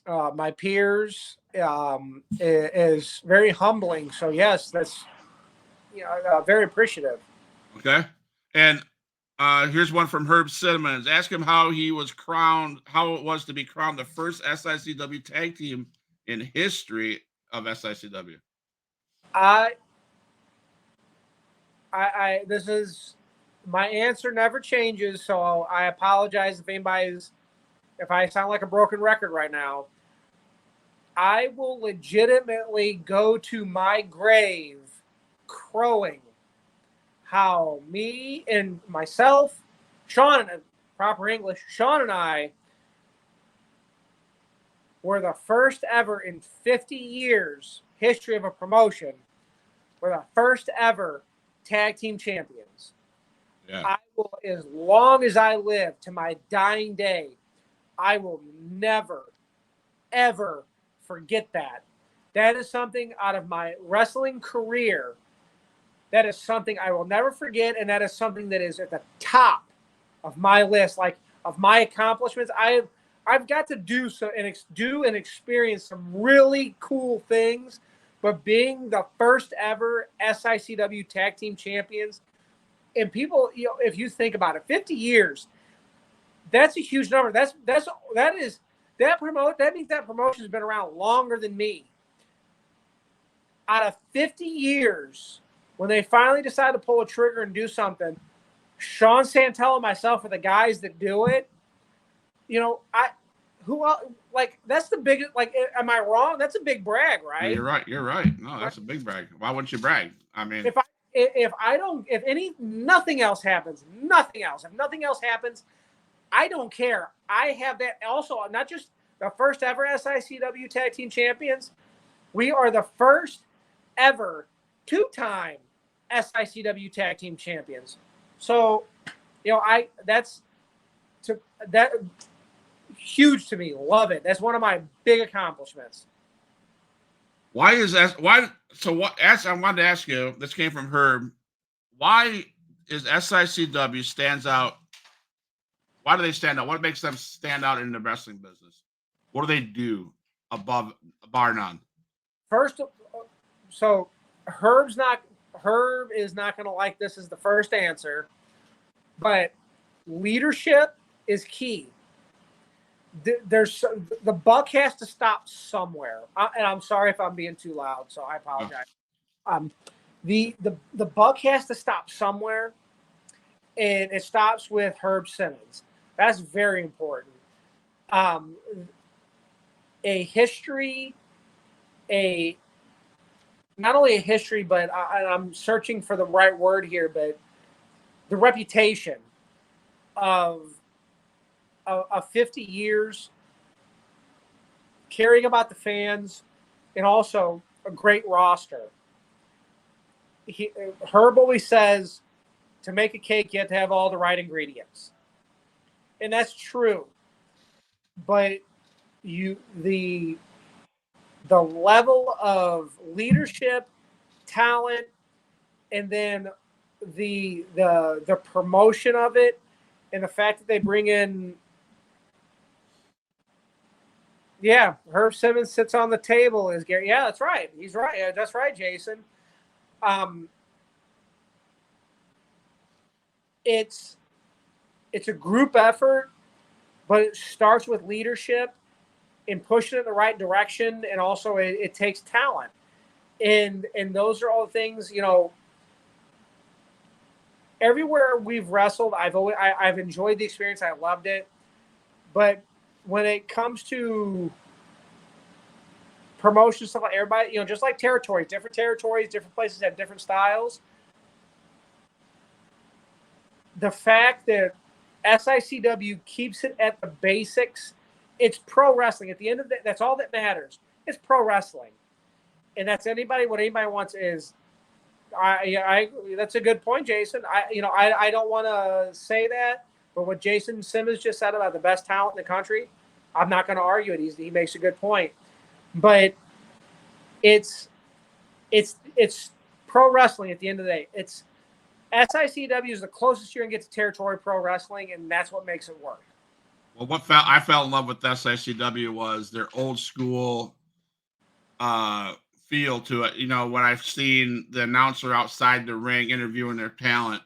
my peers. Is very humbling. So yes, that's very appreciative. Okay. And here's one from Herb Simmons. Ask him how it was to be crowned the first SICW tag team in history of SICW. This is my answer never changes. So I apologize if I sound like a broken record right now. I will legitimately go to my grave crowing how me and myself, Sean, in proper English, Sean and I were the first ever in 50 years history of a promotion. We're the first ever tag team champions. Yeah. I will, as long as I live to my dying day, I will never, ever forget that. That is something out of my wrestling career. That is something I will never forget, and that is something that is at the top of my list, like of my accomplishments. I've got to do and experience some really cool things, but being the first ever SICW tag team champions, and people, if you think about it, 50 years, that's a huge number. That means that promotion has been around longer than me. Out of 50 yeelse, when they finally decide to pull a trigger and do something, Sean Santel and myself are the guys that do it. That's the biggest, am I wrong? That's a big brag, right? You're right. No, that's a big brag. Why wouldn't you brag? I mean, if nothing else happens, I don't care. I have that also, not just the first ever SICW tag team champions. We are the first ever 2-time SICW tag team champions. So, that's huge to me. Love it. That's one of my big accomplishments. Why is that? Why? So what? I wanted to ask you. This came from Herb. Why is SICW stands out? Why do they stand out? What makes them stand out in the wrestling business? What do they do above bar none? First, so Herb is not going to like this as the first answer, but leadership is key. The buck has to stop somewhere, and I'm sorry if I'm being too loud, so I apologize. The buck has to stop somewhere, and it stops with Herb Simmons. That's very important. Not only a history, but I'm searching for the right word here, but the reputation of 50 years, caring about the fans, and also a great roster. Herb always says, to make a cake, you have to have all the right ingredients. And that's true. But the level of leadership, talent, and then the promotion of it, and the fact that they bring in, Herb Simmons sits on the table is Gary. Yeah, that's right. He's right. Yeah, that's right, Jason. It's a group effort, but it starts with leadership and pushing it in the right direction, and also it takes talent, and those are all the things. Everywhere we've wrestled, I've enjoyed the experience. I loved it, but when it comes to promotion stuff, like everybody, just like territories, different places have different styles. The fact that SICW keeps it at the basics, it's pro wrestling. At the end of the day, that's all that matters. It's pro wrestling, and that's what anybody wants is. That's a good point, Jason. I don't want to say that, but what Jason Simmons just said about the best talent in the country, I'm not going to argue it. He makes a good point, but it's pro wrestling at the end of the day. SICW is the closest you're gonna get to territory pro wrestling, and that's what makes it work. Well, I fell in love with SICW was their old school feel to it. You know, when I've seen the announcer outside the ring interviewing their talent,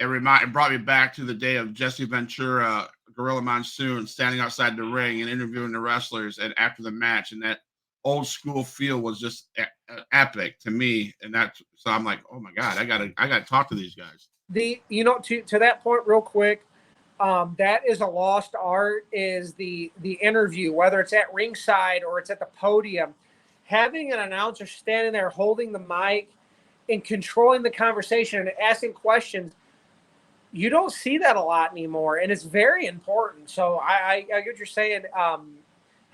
it brought me back to the day of Jesse Ventura, Gorilla Monsoon standing outside the ring and interviewing the wrestlers and after the match, and that old school feel was just epic to me. And so I'm like, oh my god, I gotta talk to these guys. To that point, real quick, that is a lost art. Is the interview, whether it's at ringside or it's at the podium, having an announcer standing there holding the mic and controlling the conversation and asking questions. You don't see that a lot anymore, and it's very important. So I get what you're saying.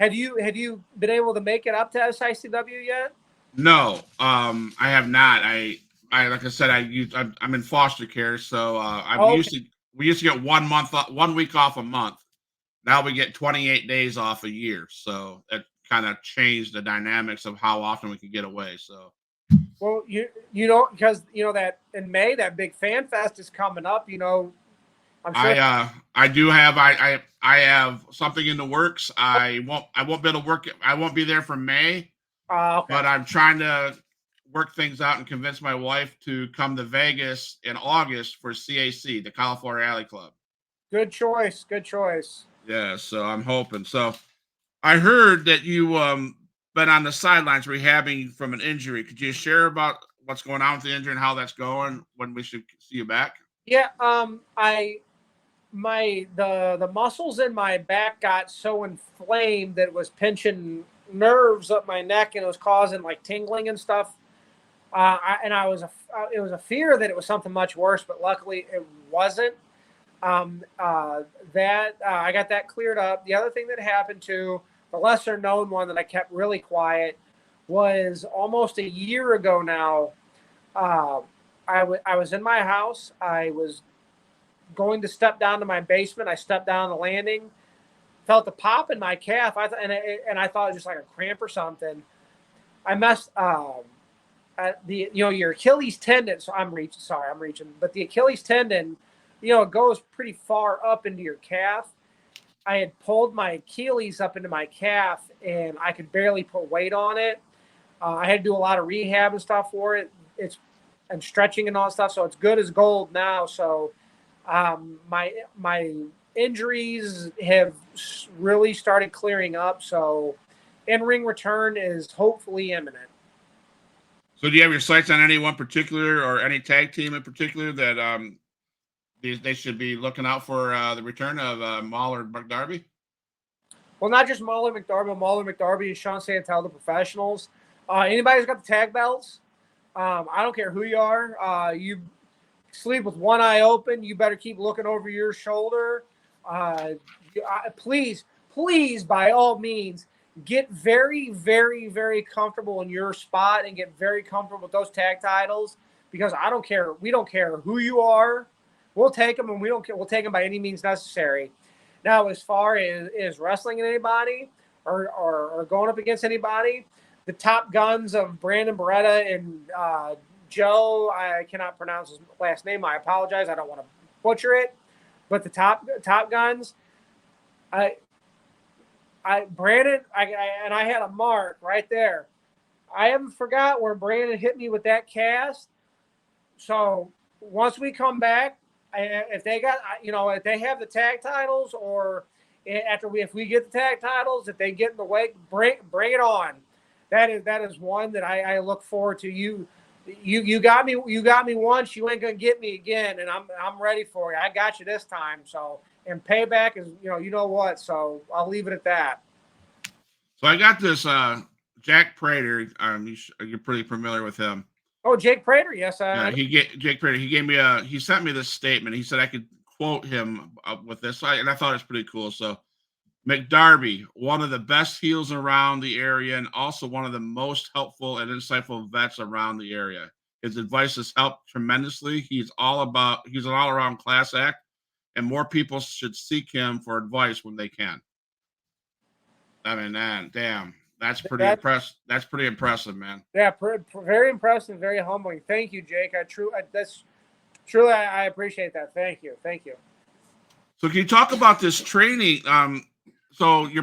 Have you been able to make it up to SICW yet? No, I have not. I like I said, I'm in foster care, so we used to get 1 week off a month. Now we get 28 days off a year, so it kind of changed the dynamics of how often we can get away. So. Well, because that in May that big fan fest is coming up. I'm sure. I do have I have something in the works. I won't be able to work. I won't be there for May. Okay. But I'm trying to work things out and convince my wife to come to Vegas in August for CAC, the California Alley Club. Good choice. Good choice. Yeah, so I'm hoping. So I heard that you been on the sidelines rehabbing from an injury. Could you share about what's going on with the injury and how that's going, when we should see you back? Yeah, the muscles in my back got so inflamed that it was pinching nerves up my neck, and it was causing like tingling and stuff. It was a fear that it was something much worse, but luckily it wasn't. I got that cleared up. The other thing that happened too, the lesser known one that I kept really quiet, was almost a year ago now. I was in my house. I was going to step down to my basement. I stepped down the landing, felt the pop in my calf. I thought it was just like a cramp or something. I messed your Achilles tendon. So I'm reaching, but the Achilles tendon, it goes pretty far up into your calf. I had pulled my Achilles up into my calf, and I could barely put weight on it. I had to do a lot of rehab and stuff for it. And stretching and all that stuff. So it's good as gold now. So my injuries have really started clearing up. So in-ring return is hopefully imminent. So do you have your sights on anyone particular or any tag team in particular that they should be looking out for the return of Mauler McDarby? Well, not just Mauler McDarby, but Mauler McDarby and Sean Santel, the professionals. Anybody who's got the tag belts, I don't care who you are. You sleep with one eye open. You better keep looking over your shoulder. Please, by all means, get very, very, very comfortable in your spot and get very comfortable with those tag titles, because I don't care. We don't care who you are. We'll take them, and we don't care. We'll take them by any means necessary. Now, as far as wrestling anybody or going up against anybody, the top guns of Brandon Beretta and Joe, I cannot pronounce his last name. I apologize. I don't want to butcher it. But the top guns, Brandon, I had a mark right there. I haven't forgot where Brandon hit me with that cast. So once we come back, if they got, if they have the tag titles, or if we get the tag titles, if they get in the way, bring it on. That is one that I look forward to. You got me once, you ain't gonna get me again, and I'm ready for you. I got you this time. So, and payback is you know what. So I'll leave it at that. So I got this Jack Prater. You're pretty familiar with him. Oh, Jake Prater, yes. Jake Prater. He sent me this statement. He said I could quote him with this, and I thought it was pretty cool. So, McDarby, one of the best heels around the area, and also one of the most helpful and insightful vets around the area. His advice has helped tremendously. He's an all-around class act, and more people should seek him for advice when they can. I mean, man, damn. That's pretty impressive. That's pretty impressive, man. Yeah, very impressive, very humbling. Thank you, Jake. Truly, I appreciate that. Thank you. Thank you. So can you talk about this training? So you and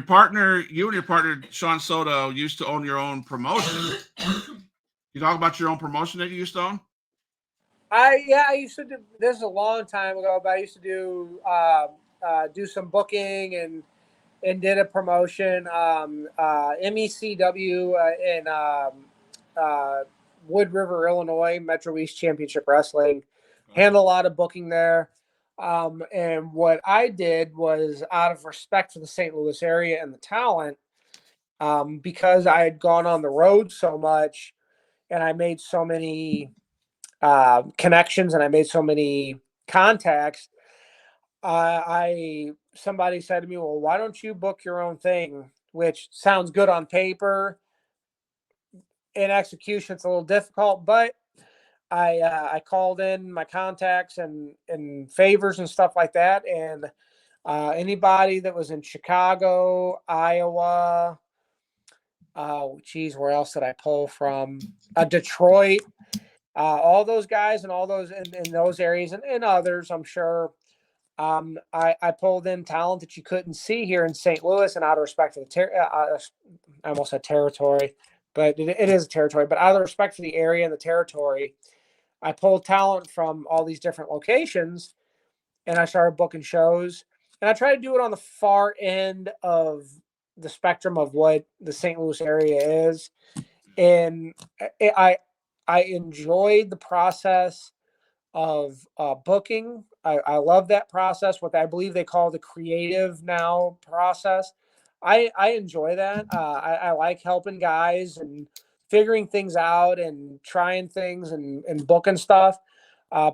your partner Sean Soto used to own your own promotion. You talk about your own promotion that you used to own? I used to do this is a long time ago, but I used to do some booking and did a promotion, MECW in Wood River, Illinois, Metro East Championship Wrestling. Handled a lot of booking there. And what I did was, out of respect for the St. Louis area and the talent, because I had gone on the road so much and I made so many connections and I made so many contacts, somebody said to me, "Well, why don't you book your own thing?" Which sounds good on paper. In execution, it's a little difficult, but I called in my contacts and favors and stuff like that, and anybody that was in Chicago, Iowa, where else did I pull from? Detroit, all those guys and all those in those areas and others, I'm sure. I pulled in talent that you couldn't see here in St. Louis, and out of respect for the I almost said territory, but it is a territory. But out of respect for the area and the territory, I pulled talent from all these different locations, and I started booking shows. And I try to do it on the far end of the spectrum of what the St. Louis area is, and I enjoyed the process of booking. I love that process, what I believe they call the creative now process. I enjoy that. I like helping guys and figuring things out and trying things and booking stuff.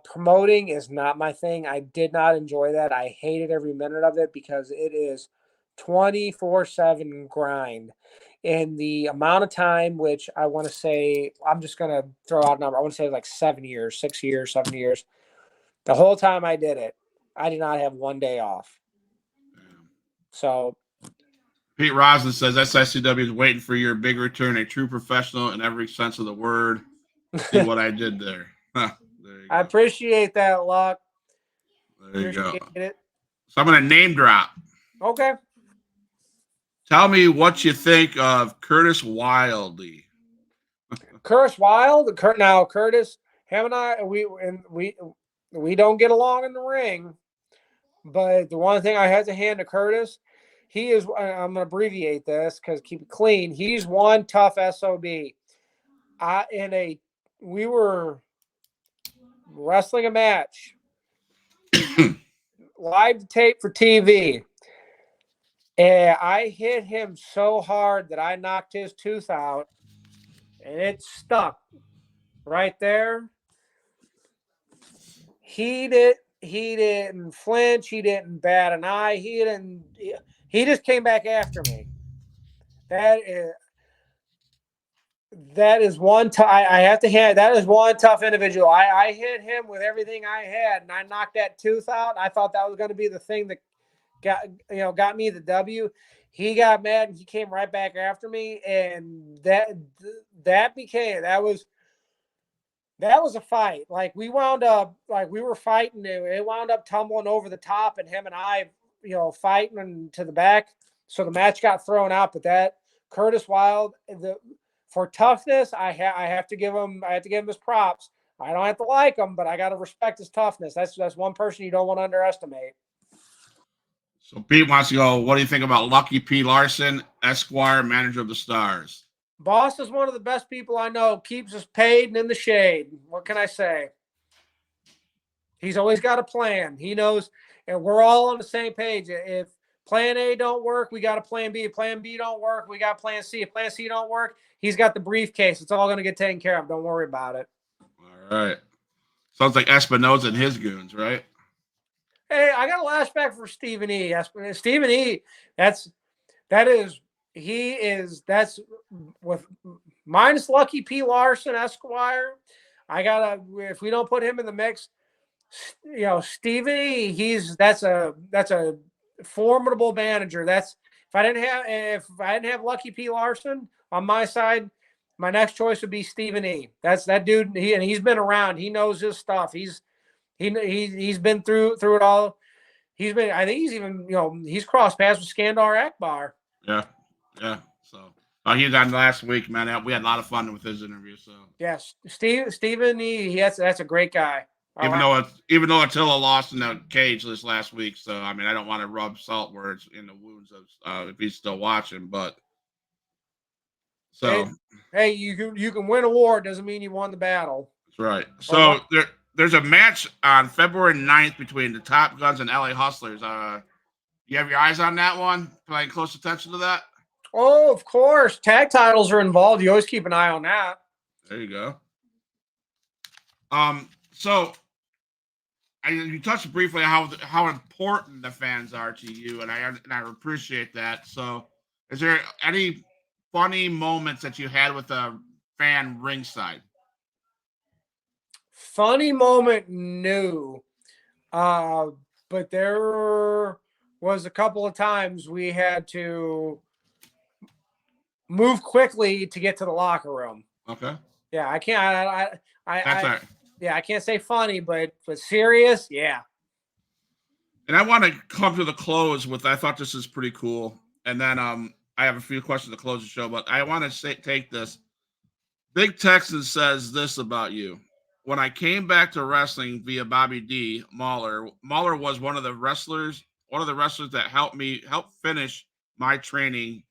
Promoting is not my thing. I did not enjoy that. I hated every minute of it because it is 24/7 grind. And the amount of time, which I want to say, I'm just going to throw out a number. I want to say like 7 years, 6 years, 7 years. The whole time I did it, I did not have one day off. So Pete Roslin says SICW is waiting for your big return, a true professional in every sense of the word. See what I did there. There you go. I appreciate that, Luck. There you go. It. So I'm going to name drop. Okay. Tell me what you think of Curtis Wildey. Curtis Wild. Now Curtis, him and I, we don't get along in the ring. But the one thing I had to hand to Curtis, he is. I'm going to abbreviate this because keep it clean. He's one tough SOB. We were wrestling a match, live to tape for TV, and I hit him so hard that I knocked his tooth out, and it stuck right there. He didn't flinch. He didn't bat an eye. He just came back after me. That is one. I have to hand. That is one tough individual. I hit him with everything I had, and I knocked that tooth out. I thought that was going to be the thing that got me the W. He got mad and he came right back after me, and that was a fight. Like we wound up we were fighting. It wound up tumbling over the top, and him and I, fighting to the back. So the match got thrown out. But that Curtis Wild, for toughness, I have to give him. I have to give him his props. I don't have to like him, but I got to respect his toughness. That's one person you don't want to underestimate. So Pete wants to go, what do you think about Lucky P. Larson, Esquire, manager of the Stars? Boss is one of the best people I know. Keeps us paid and in the shade. What can I say? He's always got a plan. He knows, and we're all on the same page. If plan A don't work, we got a plan B. If plan B don't work, we got plan C. If plan C don't work, he's got the briefcase. It's all going to get taken care of. Don't worry about it. All right. Sounds like Espinoza and his goons, right? Hey, I got a last back for Stephen E. Stephen E. That's with minus Lucky P. Larson, Esquire. If we don't put him in the mix, Stephen E. That's a formidable manager. If I didn't have Lucky P. Larson on my side, my next choice would be Stephen E. That's that dude. He's been around. He knows his stuff. He's been through it all. I think he's even, he's crossed paths with Skandar Akbar. Yeah. So he was on last week, man. We had a lot of fun with his interview. So yes, Steven, that's a great guy. Even though Attila lost in the cage this last week, so I mean I don't want to rub salt where it's in the wounds of if he's still watching, but so hey, you can win a war, doesn't mean you won the battle. That's right. So there's a match on February 9th between the Top Guns and LA Hustlers. You have your eyes on that one? Paying close attention to that? Oh, of course. Tag titles are involved. You always keep an eye on that. There you go. So you touched briefly on how important the fans are to you, and I appreciate that. So, is there any funny moments that you had with a fan ringside? Funny moment, no. But there was a couple of times we had to move quickly to get to the locker room. Okay. Yeah, I can't. That's all right. Yeah, I can't say funny, but serious, yeah. And I want to come to the close with, I thought this is pretty cool. And then I have a few questions to close the show, but I want to take this. Big Texan says this about you. When I came back to wrestling via Bobby D, Mauler was one of the wrestlers that helped finish my training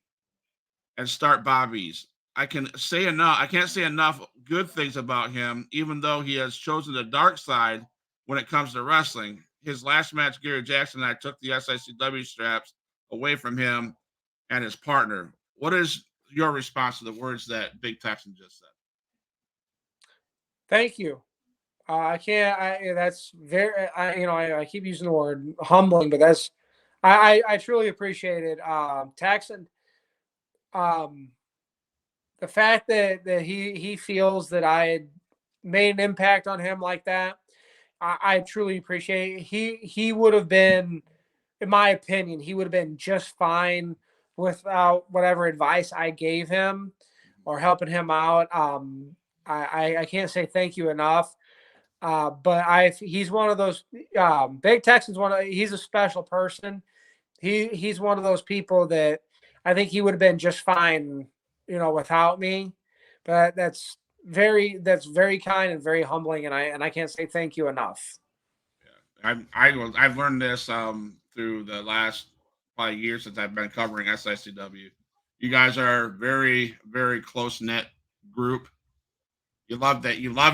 and start Bobby's. I can't say enough good things about him, even though he has chosen the dark side when it comes to wrestling. His last match, Gary Jackson and I took the SICW straps away from him and his partner. What is your response to the words that Big Texan just said? Thank you. That's very, I keep using the word humbling, but I truly appreciate it. Texan, the fact that he feels that I had made an impact on him like that, I truly appreciate it. He would have been, in my opinion, he would have been just fine without whatever advice I gave him or helping him out. I can't say thank you enough. But he's one of those Big Texan's he's a special person. He's one of those people that I think he would have been just fine, without me. But that's very kind and very humbling, and I can't say thank you enough. Yeah, I've learned this through the last probably year since I've been covering SICW. You guys are a very, very close knit group. You love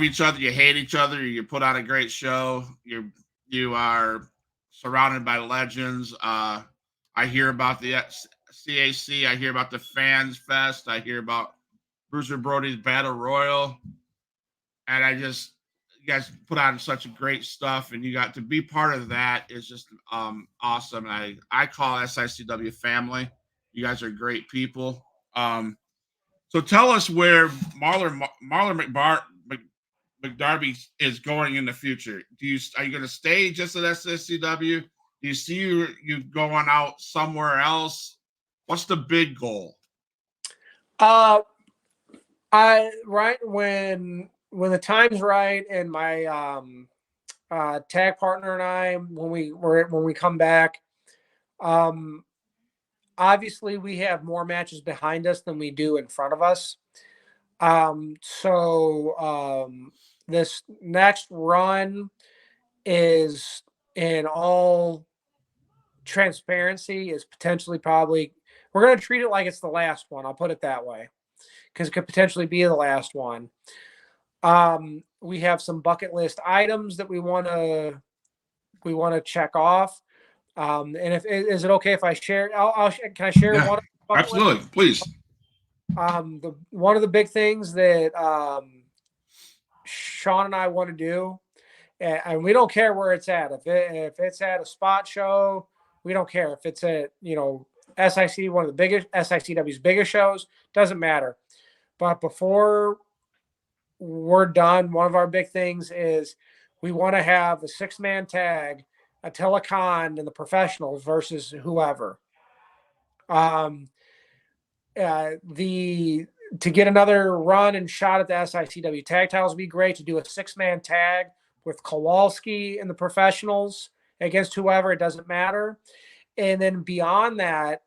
each other. You hate each other. You put on a great show. You are surrounded by legends. I hear about the CAC. I hear about the Fans Fest. I hear about Bruiser Brody's Battle Royal. And you guys put on such great stuff, and you got to be part of that is just awesome. And I call SICW family. You guys are great people. So tell us where Mauler McDarby is going in the future. Are you going to stay just at SICW? Do you see you going out somewhere else? What's the big goal? When the time's right, and my tag partner and I, when we come back, obviously we have more matches behind us than we do in front of us. This next run is, in all transparency, is potentially we're going to treat it like it's the last one. I'll put it that way, because it could potentially be the last one. We have some bucket list items that we want to check off. And is it okay if I share? Can I share one? Absolutely, list? Please. One of the big things that Sean and I want to do, and we don't care where it's at. If it's at a spot show, we don't care. If it's at SIC, one of the biggest SICW's biggest shows, doesn't matter. But before we're done, one of our big things is we want to have the 6-man tag, Attila Khan and the professionals versus whoever. To get another run and shot at the SICW tag titles would be great. To do a 6-man tag Kowalski in the professionals against whoever, it doesn't matter. And then beyond that,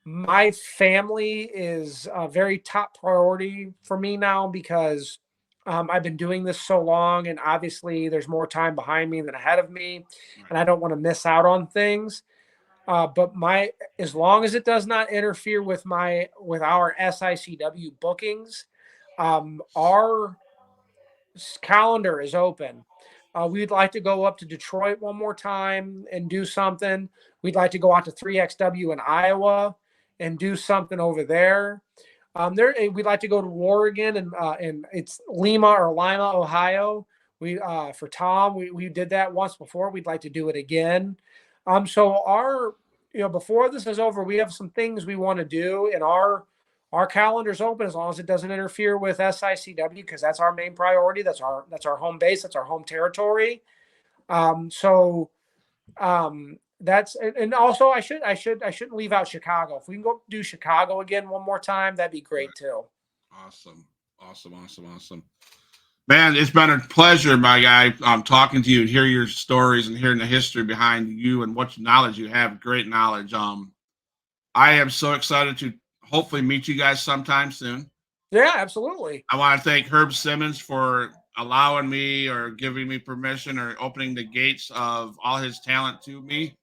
my family is a very top priority for me now because I've been doing this so long, and obviously there's more time behind me than ahead of me, and I don't want to miss out on things. But as long as it does not interfere with our SICW bookings, our calendar is open. We'd like to go up to Detroit one more time and do something. We'd like to go out to 3XW in Iowa and do something over there. We'd like to go to Oregon and it's Lima, Ohio. For Tom, we did that once before. We'd like to do it again. So before this is over, we have some things we want to do, and our calendar's open as long as it doesn't interfere with SICW, because that's our main priority. That's our home base. That's our home territory. That's, and also I shouldn't leave out Chicago. If we can go do Chicago again one more time, that'd be great too. Awesome. Man, it's been a pleasure, my guy, talking to you and hear your stories and hearing the history behind you and what knowledge you have. Great knowledge. I am so excited to hopefully meet you guys sometime soon. Yeah, absolutely. I want to thank Herb Simmons for allowing me or giving me permission or opening the gates of all his talent to me.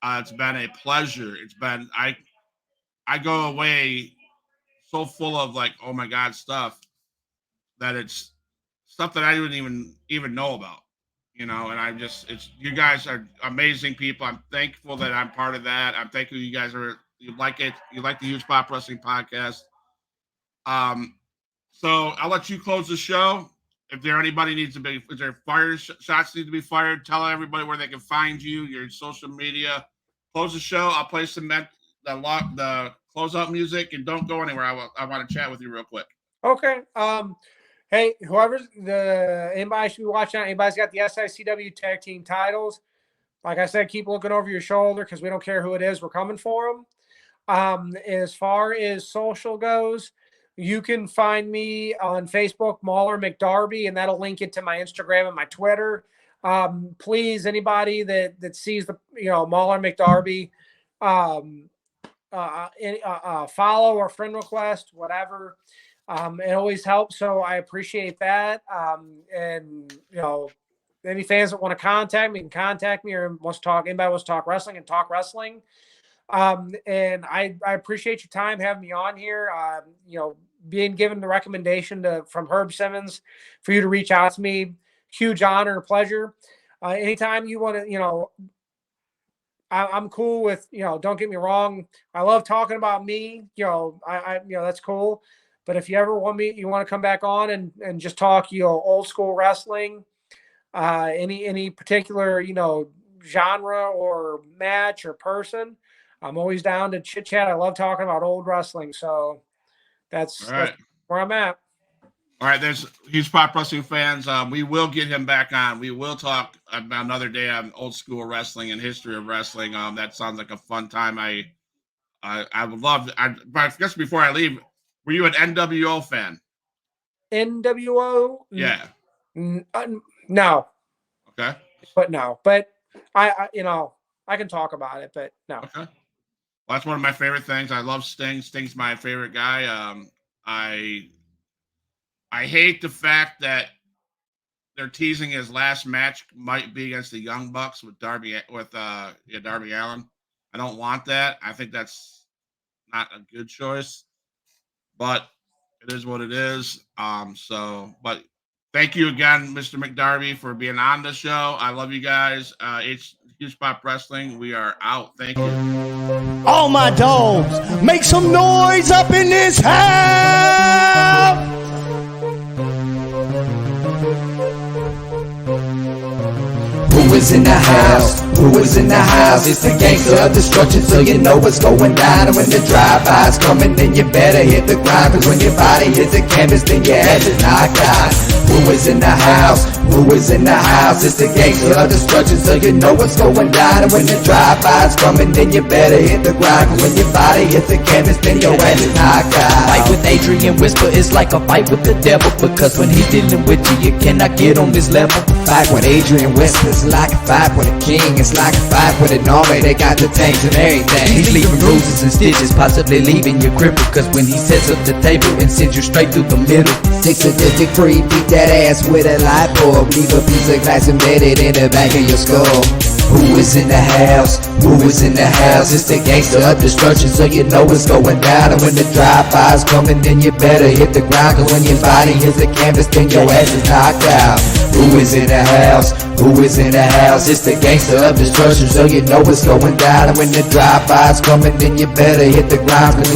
It's been a pleasure. It's been, I go away so full of like, oh my God, stuff that it's stuff that I didn't even know about, and you guys are amazing people. I'm thankful that I'm part of that. I'm thankful you guys you like it. You like the Huge Pop Wrestling podcast. So I'll let you close the show. If there fire shots need to be fired, tell everybody where they can find you, your social media. Close the show. I'll play the closeout music, and don't go anywhere. I want to chat with you real quick. Okay. Hey, anybody should be watching out. Anybody's got the SICW tag team titles. Like I said, keep looking over your shoulder because we don't care who it is. We're coming for them. As far as social goes, you can find me on Facebook, Mauler McDarby, and that'll link it to my Instagram and my Twitter. Please, anybody that sees the Mauler McDarby, follow or friend request, whatever. It always helps, so I appreciate that. And any fans that want to contact me can contact me, or anybody wants to talk wrestling and talk wrestling. And I appreciate your time having me on here. Being given the recommendation from Herb Simmons for you to reach out to me, huge honor and pleasure. Anytime you want to, I'm cool with, don't get me wrong. I love talking about me, that's cool. But if you ever you want to come back on and just talk, old school wrestling, any particular, genre or match or person, I'm always down to chit chat. I love talking about old wrestling. So that's where I'm at. All right. There's Huge Pop Wrestling fans. We will get him back on. We will talk about another day on old school wrestling and history of wrestling. That sounds like a fun time. I would love but I guess before I leave, were you an NWO fan? NWO? Yeah. No. Okay. But no. But I can talk about it, but no. Okay. Well, that's one of my favorite things. I love Sting. Sting's my favorite guy. I hate the fact that they're teasing his last match might be against the Young Bucks with Darby Allin. I don't want that. I think that's not a good choice. But it is what it is. But thank you again, Mr. McDarby, for being on the show. I love you guys. It's Huge Pop Wrestling. We are out. Thank you. All my dogs, make some noise up in this house. Who is in the house? Who is in the house? It's the gangster of destruction, so you know what's going down. And when the drive-by's coming, then you better hit the grind. Cause when your body hits the canvas, then your head is knocked out. Who is in the house? Who is in the house? It's the gangster of destruction, so you know what's going down. And when the drive-by's coming, then you better hit the grind. Cause when your body hits the canvas, then your ass is knocked out. Fight with Adrian Whisper is like a fight with the devil, because when he's dealing with you, you cannot get on this level. Fight with Adrian Whisper is like a fight with a king. It's like a fight with an army, they got the tanks and everything. He's leaving bruises and stitches, possibly leaving you crippled, cause when he sets up the table and sends you straight through the middle. 6 sadistic free, beat that ass with a light bulb. Leave a piece of glass embedded in the back of your skull. Who is in the house? Who is in the house? It's the gangster of destruction, so you know what's going down. And when the drive-by's coming, then you better hit the ground, cause when your body hits the canvas, then your ass is knocked out. Who is in the house? Who is in the house? It's the gangster of destruction, so you know what's going down. And when the drive-by's coming, then you better hit the ground, cause